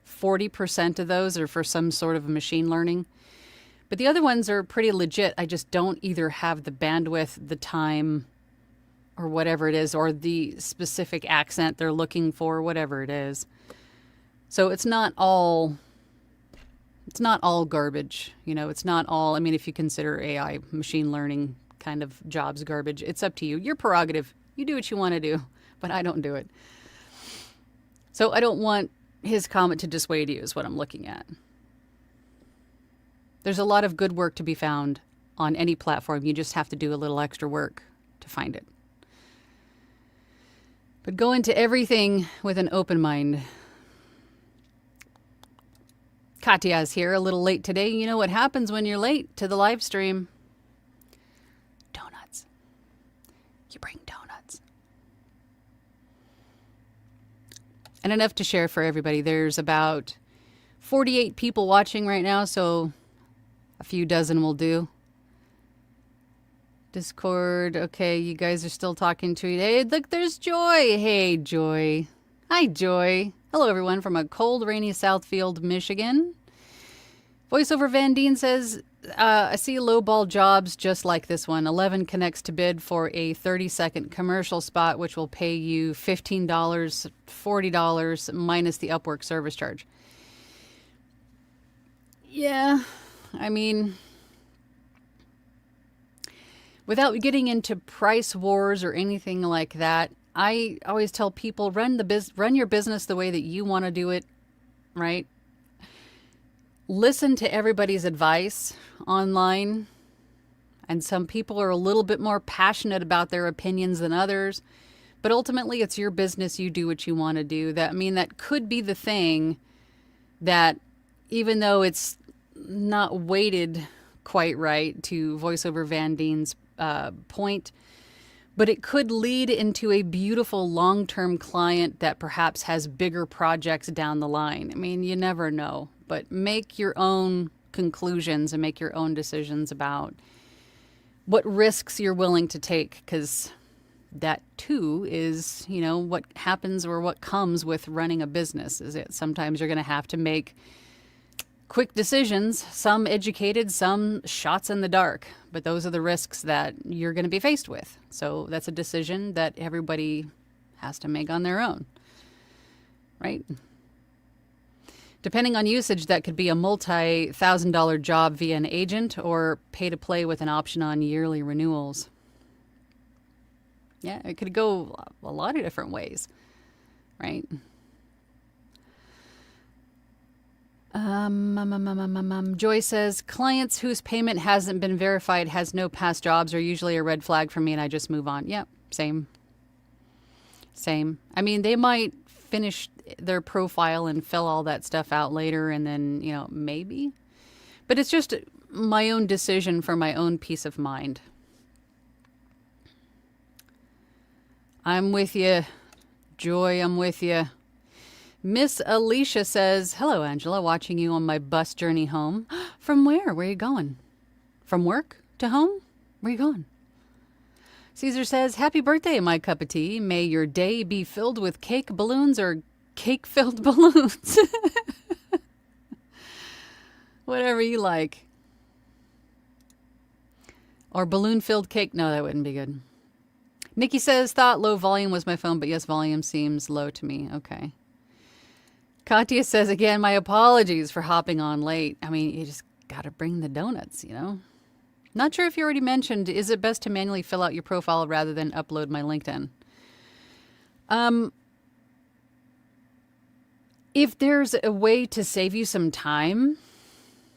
40% of those are for some sort of machine learning. But the other ones are pretty legit. I just don't either have the bandwidth, the time, or whatever it is, or the specific accent they're looking for, whatever it is. So it's not all garbage. You know, it's not all, I mean, if you consider AI, machine learning kind of jobs garbage, it's up to you. Your prerogative. You do what you want to do, but I don't do it. So I don't want his comment to dissuade you is what I'm looking at. There's a lot of good work to be found on any platform. You just have to do a little extra work to find it. But go into everything with an open mind. Katya's here, a little late today. You know what happens when you're late to the live stream? Donuts. You bring donuts. And enough to share for everybody. There's about 48 people watching right now, so a few dozen will do. Discord, okay, you guys are still talking to me. Hey, look, there's Joy. Hey, Joy. Hi, Joy. Hello, everyone, from a cold, rainy Southfield, Michigan. Voiceover Van Deen says, I see lowball jobs just like this one. 11 connects to bid for a 30-second commercial spot, which will pay you $15, $40 minus the Upwork service charge. Yeah, I mean, without getting into price wars or anything like that, I always tell people run your business the way that you want to do it, right? Listen to everybody's advice online. And some people are a little bit more passionate about their opinions than others. But ultimately, it's your business. You do what you want to do. That could be the thing that, even though it's not weighted quite right to voiceover Van Dien's point, but it could lead into a beautiful long-term client that perhaps has bigger projects down the line. I mean, you never know, but make your own conclusions and make your own decisions about what risks you're willing to take, because that too is, what happens or what comes with running a business. Is it sometimes you're going to have to make quick decisions, some educated, some shots in the dark, but those are the risks that you're going to be faced with. So that's a decision that everybody has to make on their own, right? Depending on usage, that could be a multi-$1,000 job via an agent or pay to play with an option on yearly renewals. Yeah, it could go a lot of different ways, right? Joy says, clients whose payment hasn't been verified, has no past jobs, are usually a red flag for me and I just move on. Yep, same. I mean, they might finish their profile and fill all that stuff out later and then, maybe. But it's just my own decision for my own peace of mind. I'm with you, Joy, I'm with you. Miss Alicia says, hello, Angela, watching you on my bus journey home. From where? Where are you going? From work to home? Where are you going? Caesar says, happy birthday, my cup of tea. May your day be filled with cake balloons or cake-filled balloons. Whatever you like. Or balloon-filled cake. No, that wouldn't be good. Nikki says, thought low volume was my phone, but yes, volume seems low to me. Okay. Katya says, again, my apologies for hopping on late. I mean, you just got to bring the donuts, Not sure if you already mentioned, is it best to manually fill out your profile rather than upload my LinkedIn? If there's a way to save you some time,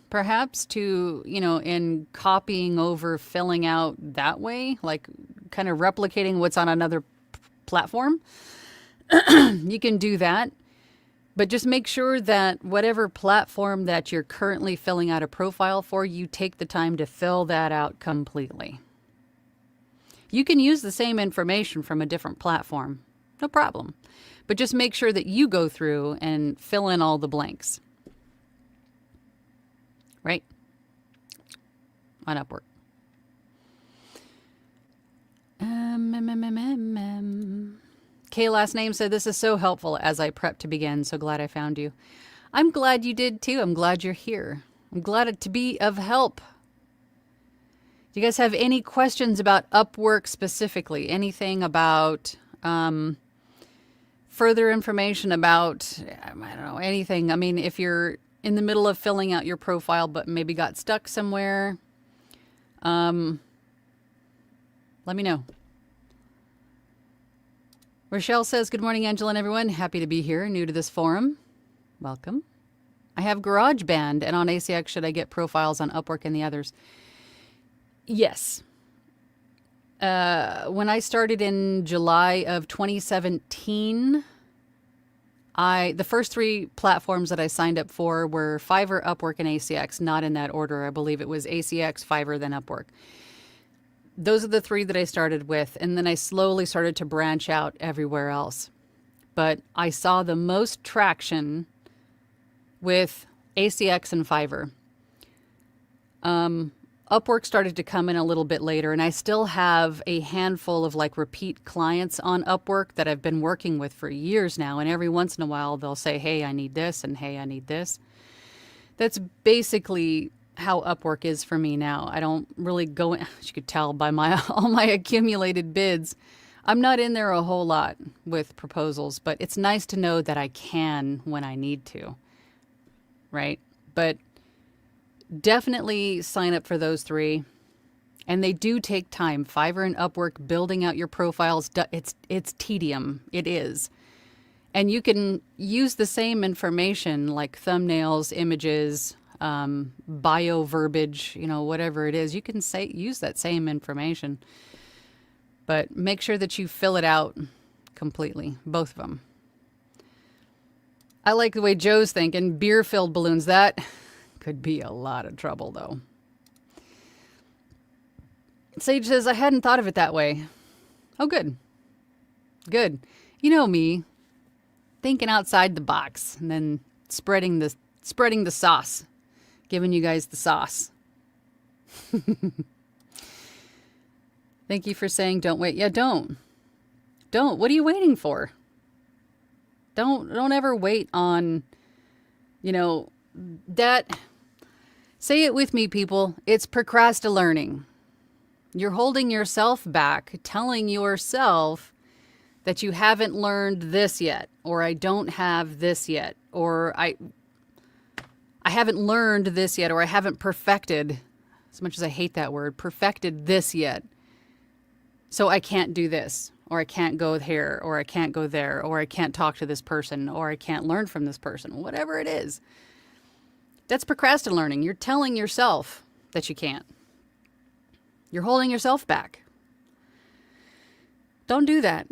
perhaps to, in copying over, filling out that way, like kind of replicating what's on another platform, you can do that. But just make sure that whatever platform that you're currently filling out a profile for, you take the time to fill that out completely. You can use the same information from a different platform, no problem. But just make sure that you go through and fill in all the blanks. Right? On Upwork. Kay last name said, this is so helpful as I prep to begin. So glad I found you. I'm glad you did too. I'm glad you're here. I'm glad to be of help. Do you guys have any questions about Upwork specifically? Anything about further information about, I don't know, anything? I mean, if you're in the middle of filling out your profile but maybe got stuck somewhere, let me know. Rochelle says, good morning, Angela and everyone. Happy to be here. New to this forum. Welcome. I have GarageBand, and on ACX, should I get profiles on Upwork and the others? Yes. When I started in July of 2017, the first 3 platforms that I signed up for were Fiverr, Upwork, and ACX, not in that order. I believe it was ACX, Fiverr, then Upwork. Those are the 3 that I started with, and then I slowly started to branch out everywhere else. But I saw the most traction with ACX and Fiverr. Upwork started to come in a little bit later, and I still have a handful of repeat clients on Upwork that I've been working with for years now, and every once in a while they'll say, hey, I need this, and hey, I need this. That's basically how Upwork is for me now. I don't really go in, as you could tell by all my accumulated bids. I'm not in there a whole lot with proposals, but it's nice to know that I can when I need to, right? But definitely sign up for those 3. And they do take time. Fiverr and Upwork, building out your profiles, it's tedium. It is. And you can use the same information like thumbnails, images, bio verbiage, whatever it is. You can use that same information. But make sure that you fill it out completely, both of them. I like the way Joe's thinking. Beer-filled balloons. That could be a lot of trouble, though. Sage says, I hadn't thought of it that way. Oh, good. Good. You know me, thinking outside the box and then spreading the sauce, giving you guys the sauce. Thank you for saying don't wait. Yeah, don't. What are you waiting for? Don't ever wait on, that. Say it with me, people. It's procrastinating. You're holding yourself back, telling yourself that you haven't learned this yet, or I don't have this yet, or I haven't learned this yet, or I haven't perfected, as much as I hate that word, perfected this yet. So I can't do this, or I can't go here, or I can't go there, or I can't talk to this person, or I can't learn from this person, whatever it is. That's procrastinating. You're telling yourself that you can't. You're holding yourself back. Don't do that.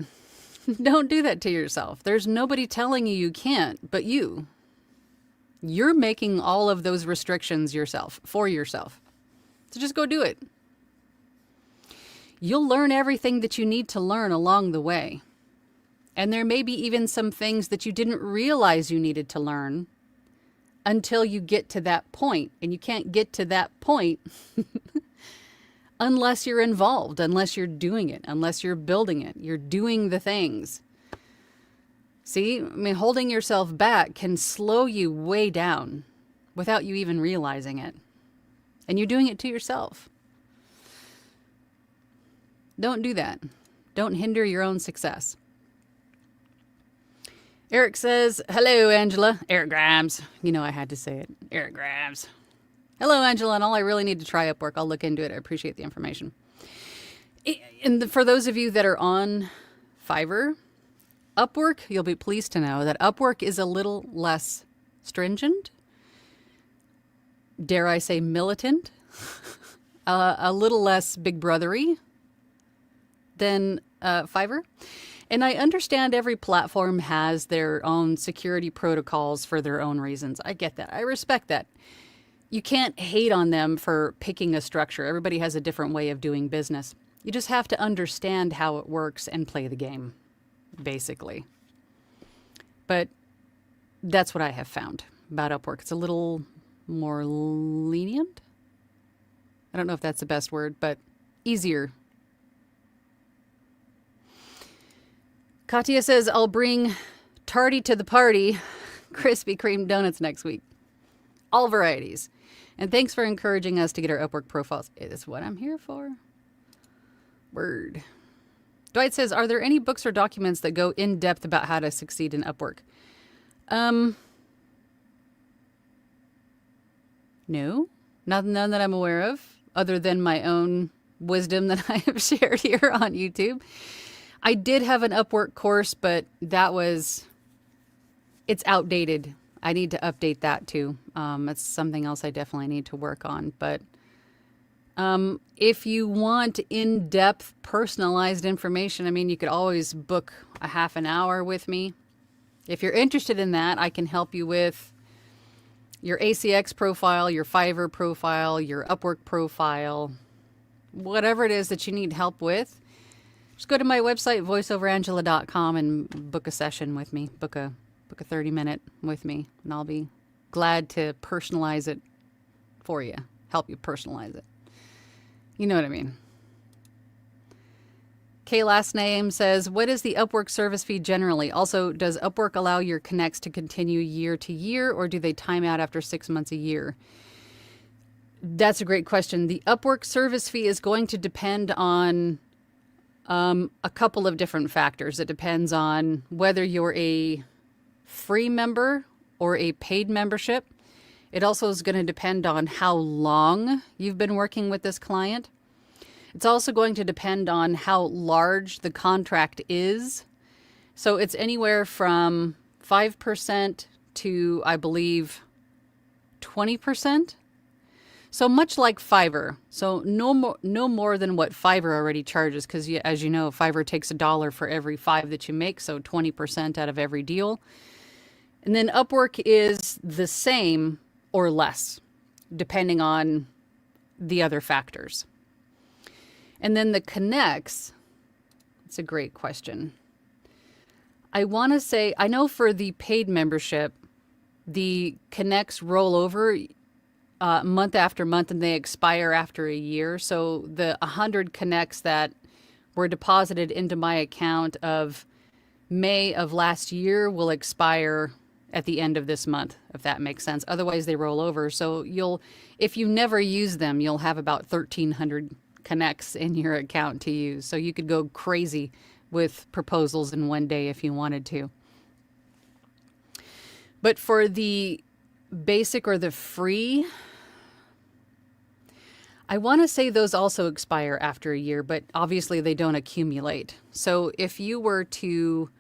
Don't do that to yourself. There's nobody telling you can't but you. You're making all of those restrictions yourself, for yourself. So just go do it. You'll learn everything that you need to learn along the way. And there may be even some things that you didn't realize you needed to learn until you get to that point. And you can't get to that point unless you're involved, unless you're doing it, unless you're building it. You're doing the things. See, holding yourself back can slow you way down without you even realizing it. And you're doing it to yourself. Don't do that. Don't hinder your own success. Eric says, hello, Angela. Eric Grimes. I had to say it. Eric Grimes. Hello, Angela. And all I really need to try Upwork. I'll look into it. I appreciate the information. And for those of you that are on Fiverr, Upwork, you'll be pleased to know that Upwork is a little less stringent. Dare I say militant? A little less big brothery than Fiverr. And I understand every platform has their own security protocols for their own reasons. I get that. I respect that. You can't hate on them for picking a structure. Everybody has a different way of doing business. You just have to understand how it works and play the game, basically. But that's what I have found about Upwork. It's a little more lenient. I don't know if that's the best word, but easier. Katya says, I'll bring tardy to the party, Krispy Kreme donuts next week. All varieties. And thanks for encouraging us to get our Upwork profiles. It is what I'm here for. Word. Dwight says, are there any books or documents that go in depth about how to succeed in Upwork? No, none that I'm aware of, other than my own wisdom that I have shared here on YouTube. I did have an Upwork course, but it's outdated. I need to update that too. That's something else I definitely need to work on. But if you want in-depth, personalized information, you could always book a half an hour with me. If you're interested in that, I can help you with your ACX profile, your Fiverr profile, your Upwork profile, whatever it is that you need help with. Just go to my website, voiceoverangela.com, and book a session with me. Book a 30-minute with me, and I'll be glad to personalize it for you. Help you personalize it. You know what I mean. K last name says, what is the Upwork service fee generally? Also, does Upwork allow your connects to continue year to year, or do they time out after 6 months a year? That's a great question. The Upwork service fee is going to depend on a couple of different factors. It depends on whether you're a free member or a paid membership. It also is going to depend on how long you've been working with this client. It's also going to depend on how large the contract is. So it's anywhere from 5% to, I believe, 20%. So much like Fiverr. So no more than what Fiverr already charges, because as you know, Fiverr takes $1 for every 5 that you make, so 20% out of every deal. And then Upwork is the same or less. depending on the other factors. And then the connects, it's a great question. I want to say, I know for the paid membership, the connects roll over month after month and they expire after a year. So the 100 connects that were deposited into my account of May of last year will expire at the end of this month, if that makes sense. Otherwise, they roll over. So if you never use them, you'll have about 1,300 connects in your account to use. So you could go crazy with proposals in one day if you wanted to. But for the basic or the free, I want to say those also expire after a year, but obviously they don't accumulate. So if you were to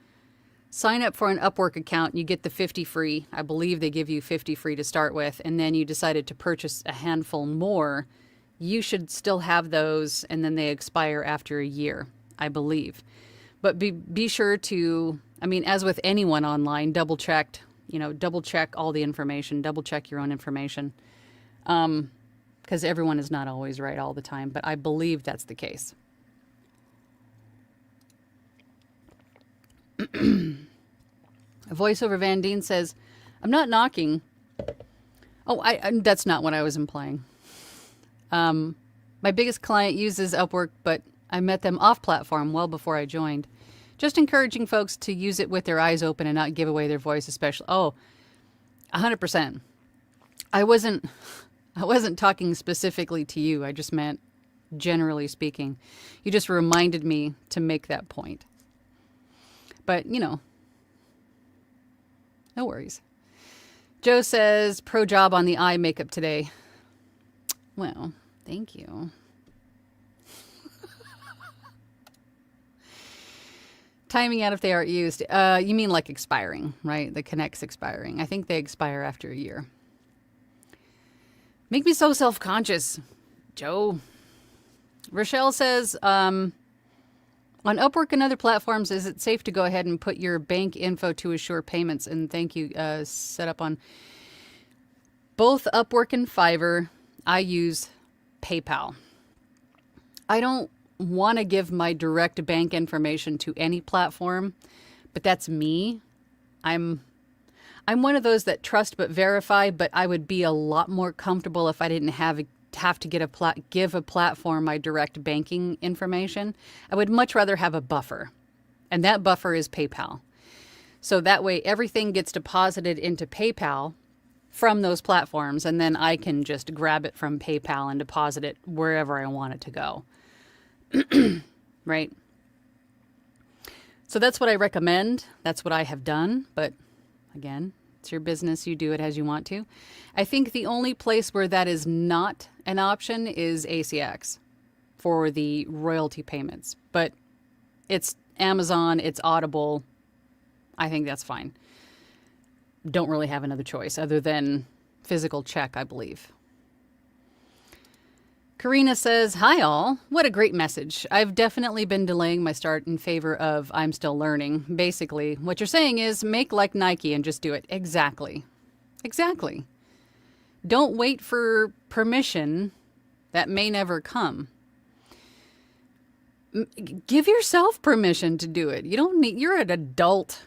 sign up for an Upwork account, you get the 50 free. I believe they give you 50 free to start with, and then you decided to purchase a handful more, you should still have those, and then they expire after a year, I believe. But be sure to, I mean, as with anyone online, double check all the information, double check your own information. Because everyone is not always right all the time, but I believe that's the case. Voiceover Van Deen says, I'm not knocking. Oh, that's not what I was implying. My biggest client uses Upwork, but I met them off platform well before I joined. Just encouraging folks to use it with their eyes open and not give away their voice, especially. Oh, 100%. I wasn't talking specifically to you. I just meant generally speaking. You just reminded me to make that point. But, no worries. Joe says, pro job on the eye makeup today. Well, thank you. Timing out if they aren't used. You mean like expiring, right? The connects expiring. I think they expire after a year. Make me so self-conscious, Joe. Rochelle says, on Upwork and other platforms, is it safe to go ahead and put your bank info to assure payments? And thank you, set up on both Upwork and Fiverr. I use PayPal. I don't want to give my direct bank information to any platform, but that's me. I'm one of those that trust but verify, but I would be a lot more comfortable if I didn't have to give a platform my direct banking information. I would much rather have a buffer, and that buffer is PayPal. So that way everything gets deposited into PayPal from those platforms, and then I can just grab it from PayPal and deposit it wherever I want it to go. Right? So that's what I recommend. That's what I have done. But again, it's your business. You do it as you want to. I think the only place where that is not an option is ACX for the royalty payments. But it's Amazon, it's Audible. I think that's fine. Don't really have another choice other than physical check, I believe. Karina says, hi all. What a great message. I've definitely been delaying my start in favor of I'm still learning. Basically, what you're saying is make like Nike and just do it. Exactly. Exactly. Don't wait for permission that may never come. Give yourself permission to do it. You're an adult.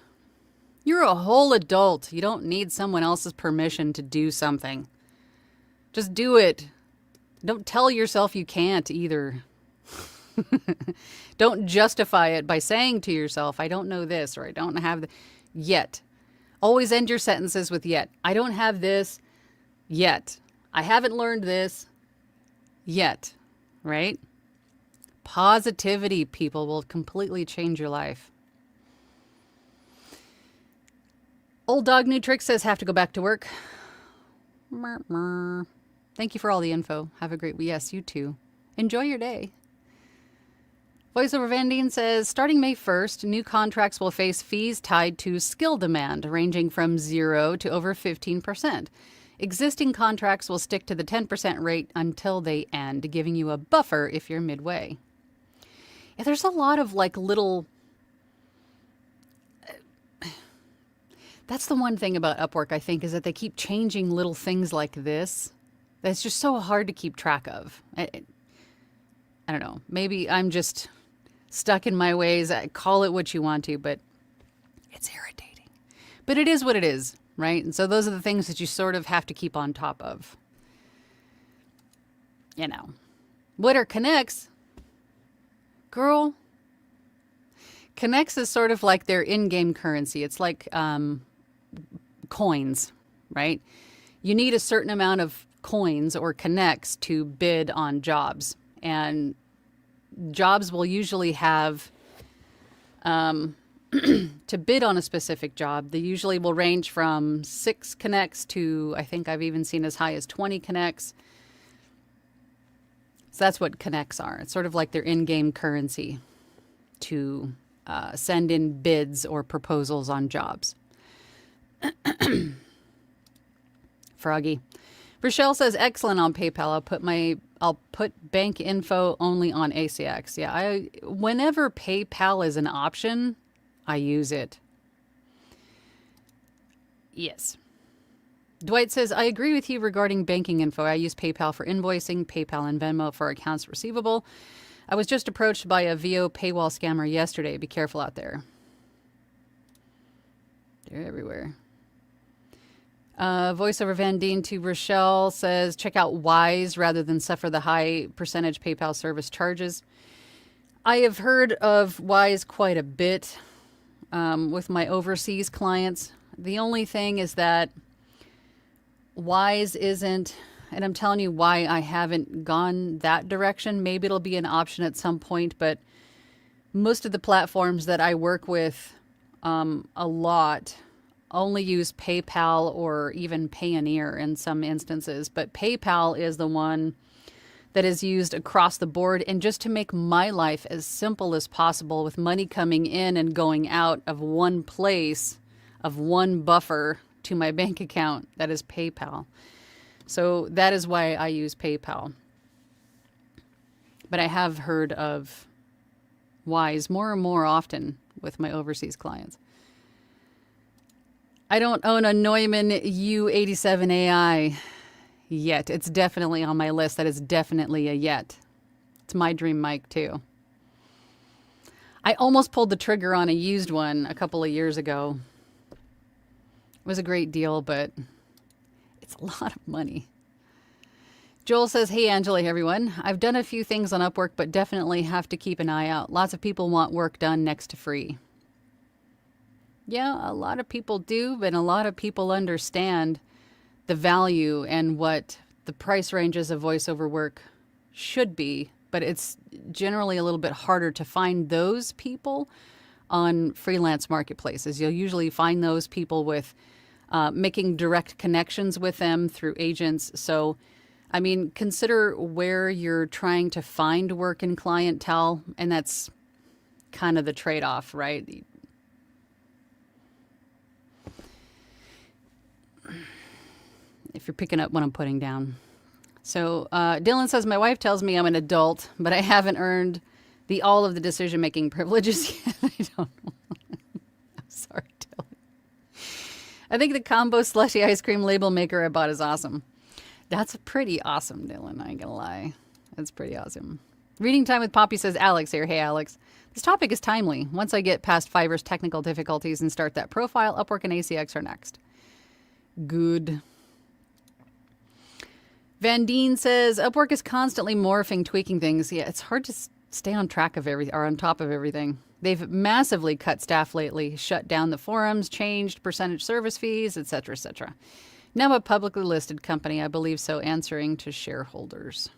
You're a whole adult. You don't need someone else's permission to do something. Just do it. Don't tell yourself you can't either. Don't justify it by saying to yourself, I don't know this, or I don't have yet. Always end your sentences with yet. I don't have this yet. I haven't learned this yet, right? Positivity, people, will completely change your life. Old Dog New Trick says, have to go back to work. Thank you for all the info. Have a great week. Yes, you too. Enjoy your day. Voiceover Van Deen says, starting May 1st, new contracts will face fees tied to skill demand, ranging from 0 to over 15%. Existing contracts will stick to the 10% rate until they end, giving you a buffer if you're midway. Yeah, there's a lot of little... That's the one thing about Upwork, I think, is that they keep changing little things like this that's just so hard to keep track of. I don't know. Maybe I'm just stuck in my ways. Call it what you want to, but it's irritating. But it is what it is, right? And so those are the things that you sort of have to keep on top of. You know. What are connects? Girl, connects is sort of like their in-game currency. It's like coins, right? You need a certain amount of coins or connects to bid on jobs. And jobs will usually have, to bid on a specific job, they usually will range from 6 connects to, I think I've even seen as high as 20 connects. So that's what connects are. It's sort of like their in-game currency to send in bids or proposals on jobs. Froggy. Rochelle says, excellent on PayPal. I'll put bank info only on ACX. Yeah, whenever PayPal is an option, I use it. Yes. Dwight says, I agree with you regarding banking info. I use PayPal for invoicing, PayPal and Venmo for accounts receivable. I was just approached by a VO paywall scammer yesterday. Be careful out there. They're everywhere. Voiceover Van Deen to Rochelle says, check out Wise rather than suffer the high percentage PayPal service charges. I have heard of Wise quite a bit with my overseas clients. The only thing is that Wise isn't, and I'm telling you why I haven't gone that direction. Maybe it'll be an option at some point, but most of the platforms that I work with a lot only use PayPal or even Payoneer in some instances. But PayPal is the one that is used across the board. And just to make my life as simple as possible with money coming in and going out of one place, of one buffer to my bank account, that is PayPal. So that is why I use PayPal. But I have heard of Wise more and more often with my overseas clients. I don't own a Neumann U87AI yet. It's definitely on my list. That is definitely a yet. It's my dream mic too. I almost pulled the trigger on a used one a couple of years ago. It was a great deal, but it's a lot of money. Joel says, hey, Angela, hey, everyone. I've done a few things on Upwork, but definitely have to keep an eye out. Lots of people want work done next to free. Yeah, a lot of people do, but a lot of people understand the value and what the price ranges of voiceover work should be, but it's generally a little bit harder to find those people on freelance marketplaces. You'll usually find those people with making direct connections with them through agents. So, I mean, consider where you're trying to find work in clientele, and that's kind of the trade-off, right? If you're picking up what I'm putting down. So Dylan says, my wife tells me I'm an adult, but I haven't earned all of the decision-making privileges yet. I don't know. I'm sorry, Dylan. I think the combo slushy ice cream label maker I bought is awesome. That's pretty awesome, Dylan. I ain't gonna lie. That's pretty awesome. Reading Time with Poppy says, Alex here. Hey, Alex. This topic is timely. Once I get past Fiverr's technical difficulties and start that profile, Upwork and ACX are next. Good. Van Deen says, Upwork is constantly morphing, tweaking things. Yeah, it's hard to stay on track of everything, or on top of everything. They've massively cut staff lately, shut down the forums, changed percentage service fees, etc., etc. Now a publicly listed company, I believe so, answering to shareholders.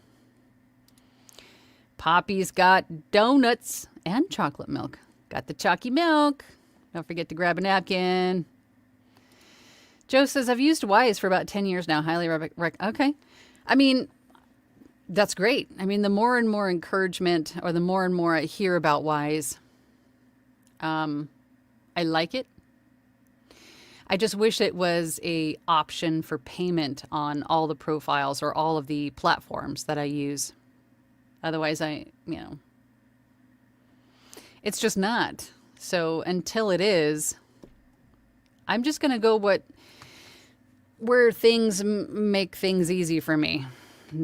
Poppy's got donuts and chocolate milk. Got the chalky milk. Don't forget to grab a napkin. Joe says, I've used Wise for about 10 years now. Highly okay. I mean, that's great. I mean, the more and more encouragement, or the more and more I hear about Wise, I like it. I just wish it was a option for payment on all the profiles or all of the platforms that I use. Otherwise, it's just not. So until it is, I'm just going to go where things make things easy for me,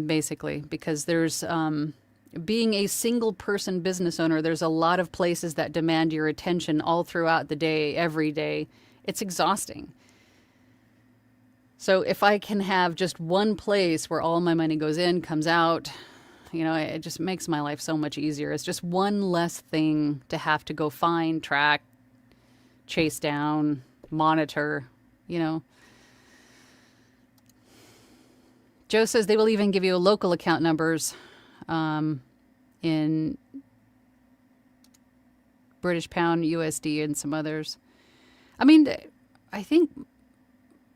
basically, because there's being a single person business owner, there's a lot of places that demand your attention all throughout the day, every day. It's exhausting. So if I can have just one place where all my money goes in, comes out, it just makes my life so much easier. It's just one less thing to have to go find, track, chase down, monitor, Joe says they will even give you local account numbers in British pound, USD, and some others. I mean, I think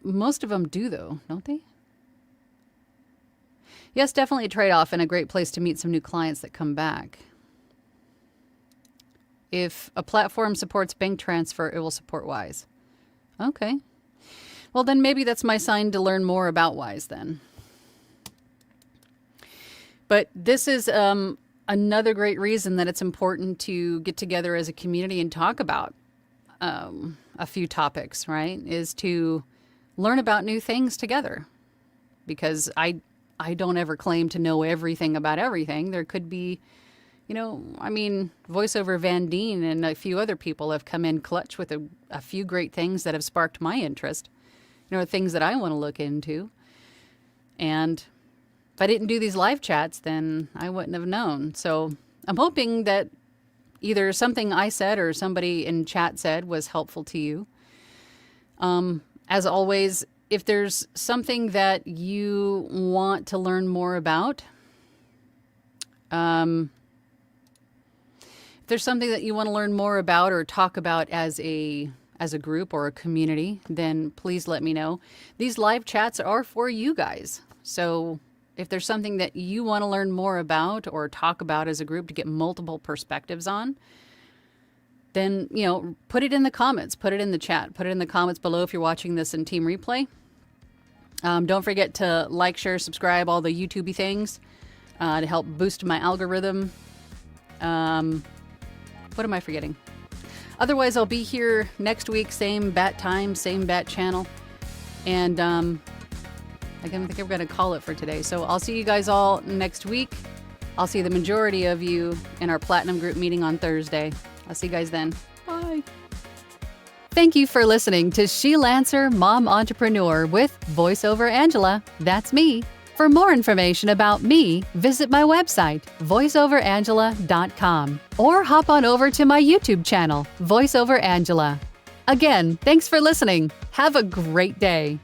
most of them do, though, don't they? Yes, definitely a trade-off and a great place to meet some new clients that come back. If a platform supports bank transfer, it will support Wise. Okay. Well, then maybe that's my sign to learn more about Wise then. But this is another great reason that it's important to get together as a community and talk about a few topics, right? Is to learn about new things together. Because I don't ever claim to know everything about everything. There could be, VoiceOver Van Deen and a few other people have come in clutch with a few great things that have sparked my interest. Things that I want to look into. And if I didn't do these live chats, then I wouldn't have known. So I'm hoping that either something I said or somebody in chat said was helpful to you. As always, if there's something that you want to learn more about, if there's something that you want to learn more about or talk about as a group or a community, then please let me know. These live chats are for you guys. So if there's something that you want to learn more about or talk about as a group to get multiple perspectives on, then, put it in the comments, put it in the chat, put it in the comments below if you're watching this in Team Replay. Don't forget to like, share, subscribe, all the YouTube-y things to help boost my algorithm. What am I forgetting? Otherwise, I'll be here next week, same bat time, same bat channel. And I think we're going to call it for today. So I'll see you guys all next week. I'll see the majority of you in our Platinum Group meeting on Thursday. I'll see you guys then. Bye. Thank you for listening to She Lancer Mom Entrepreneur with VoiceOver Angela. That's me. For more information about me, visit my website, voiceoverangela.com, or hop on over to my YouTube channel, VoiceOver Angela. Again, thanks for listening. Have a great day.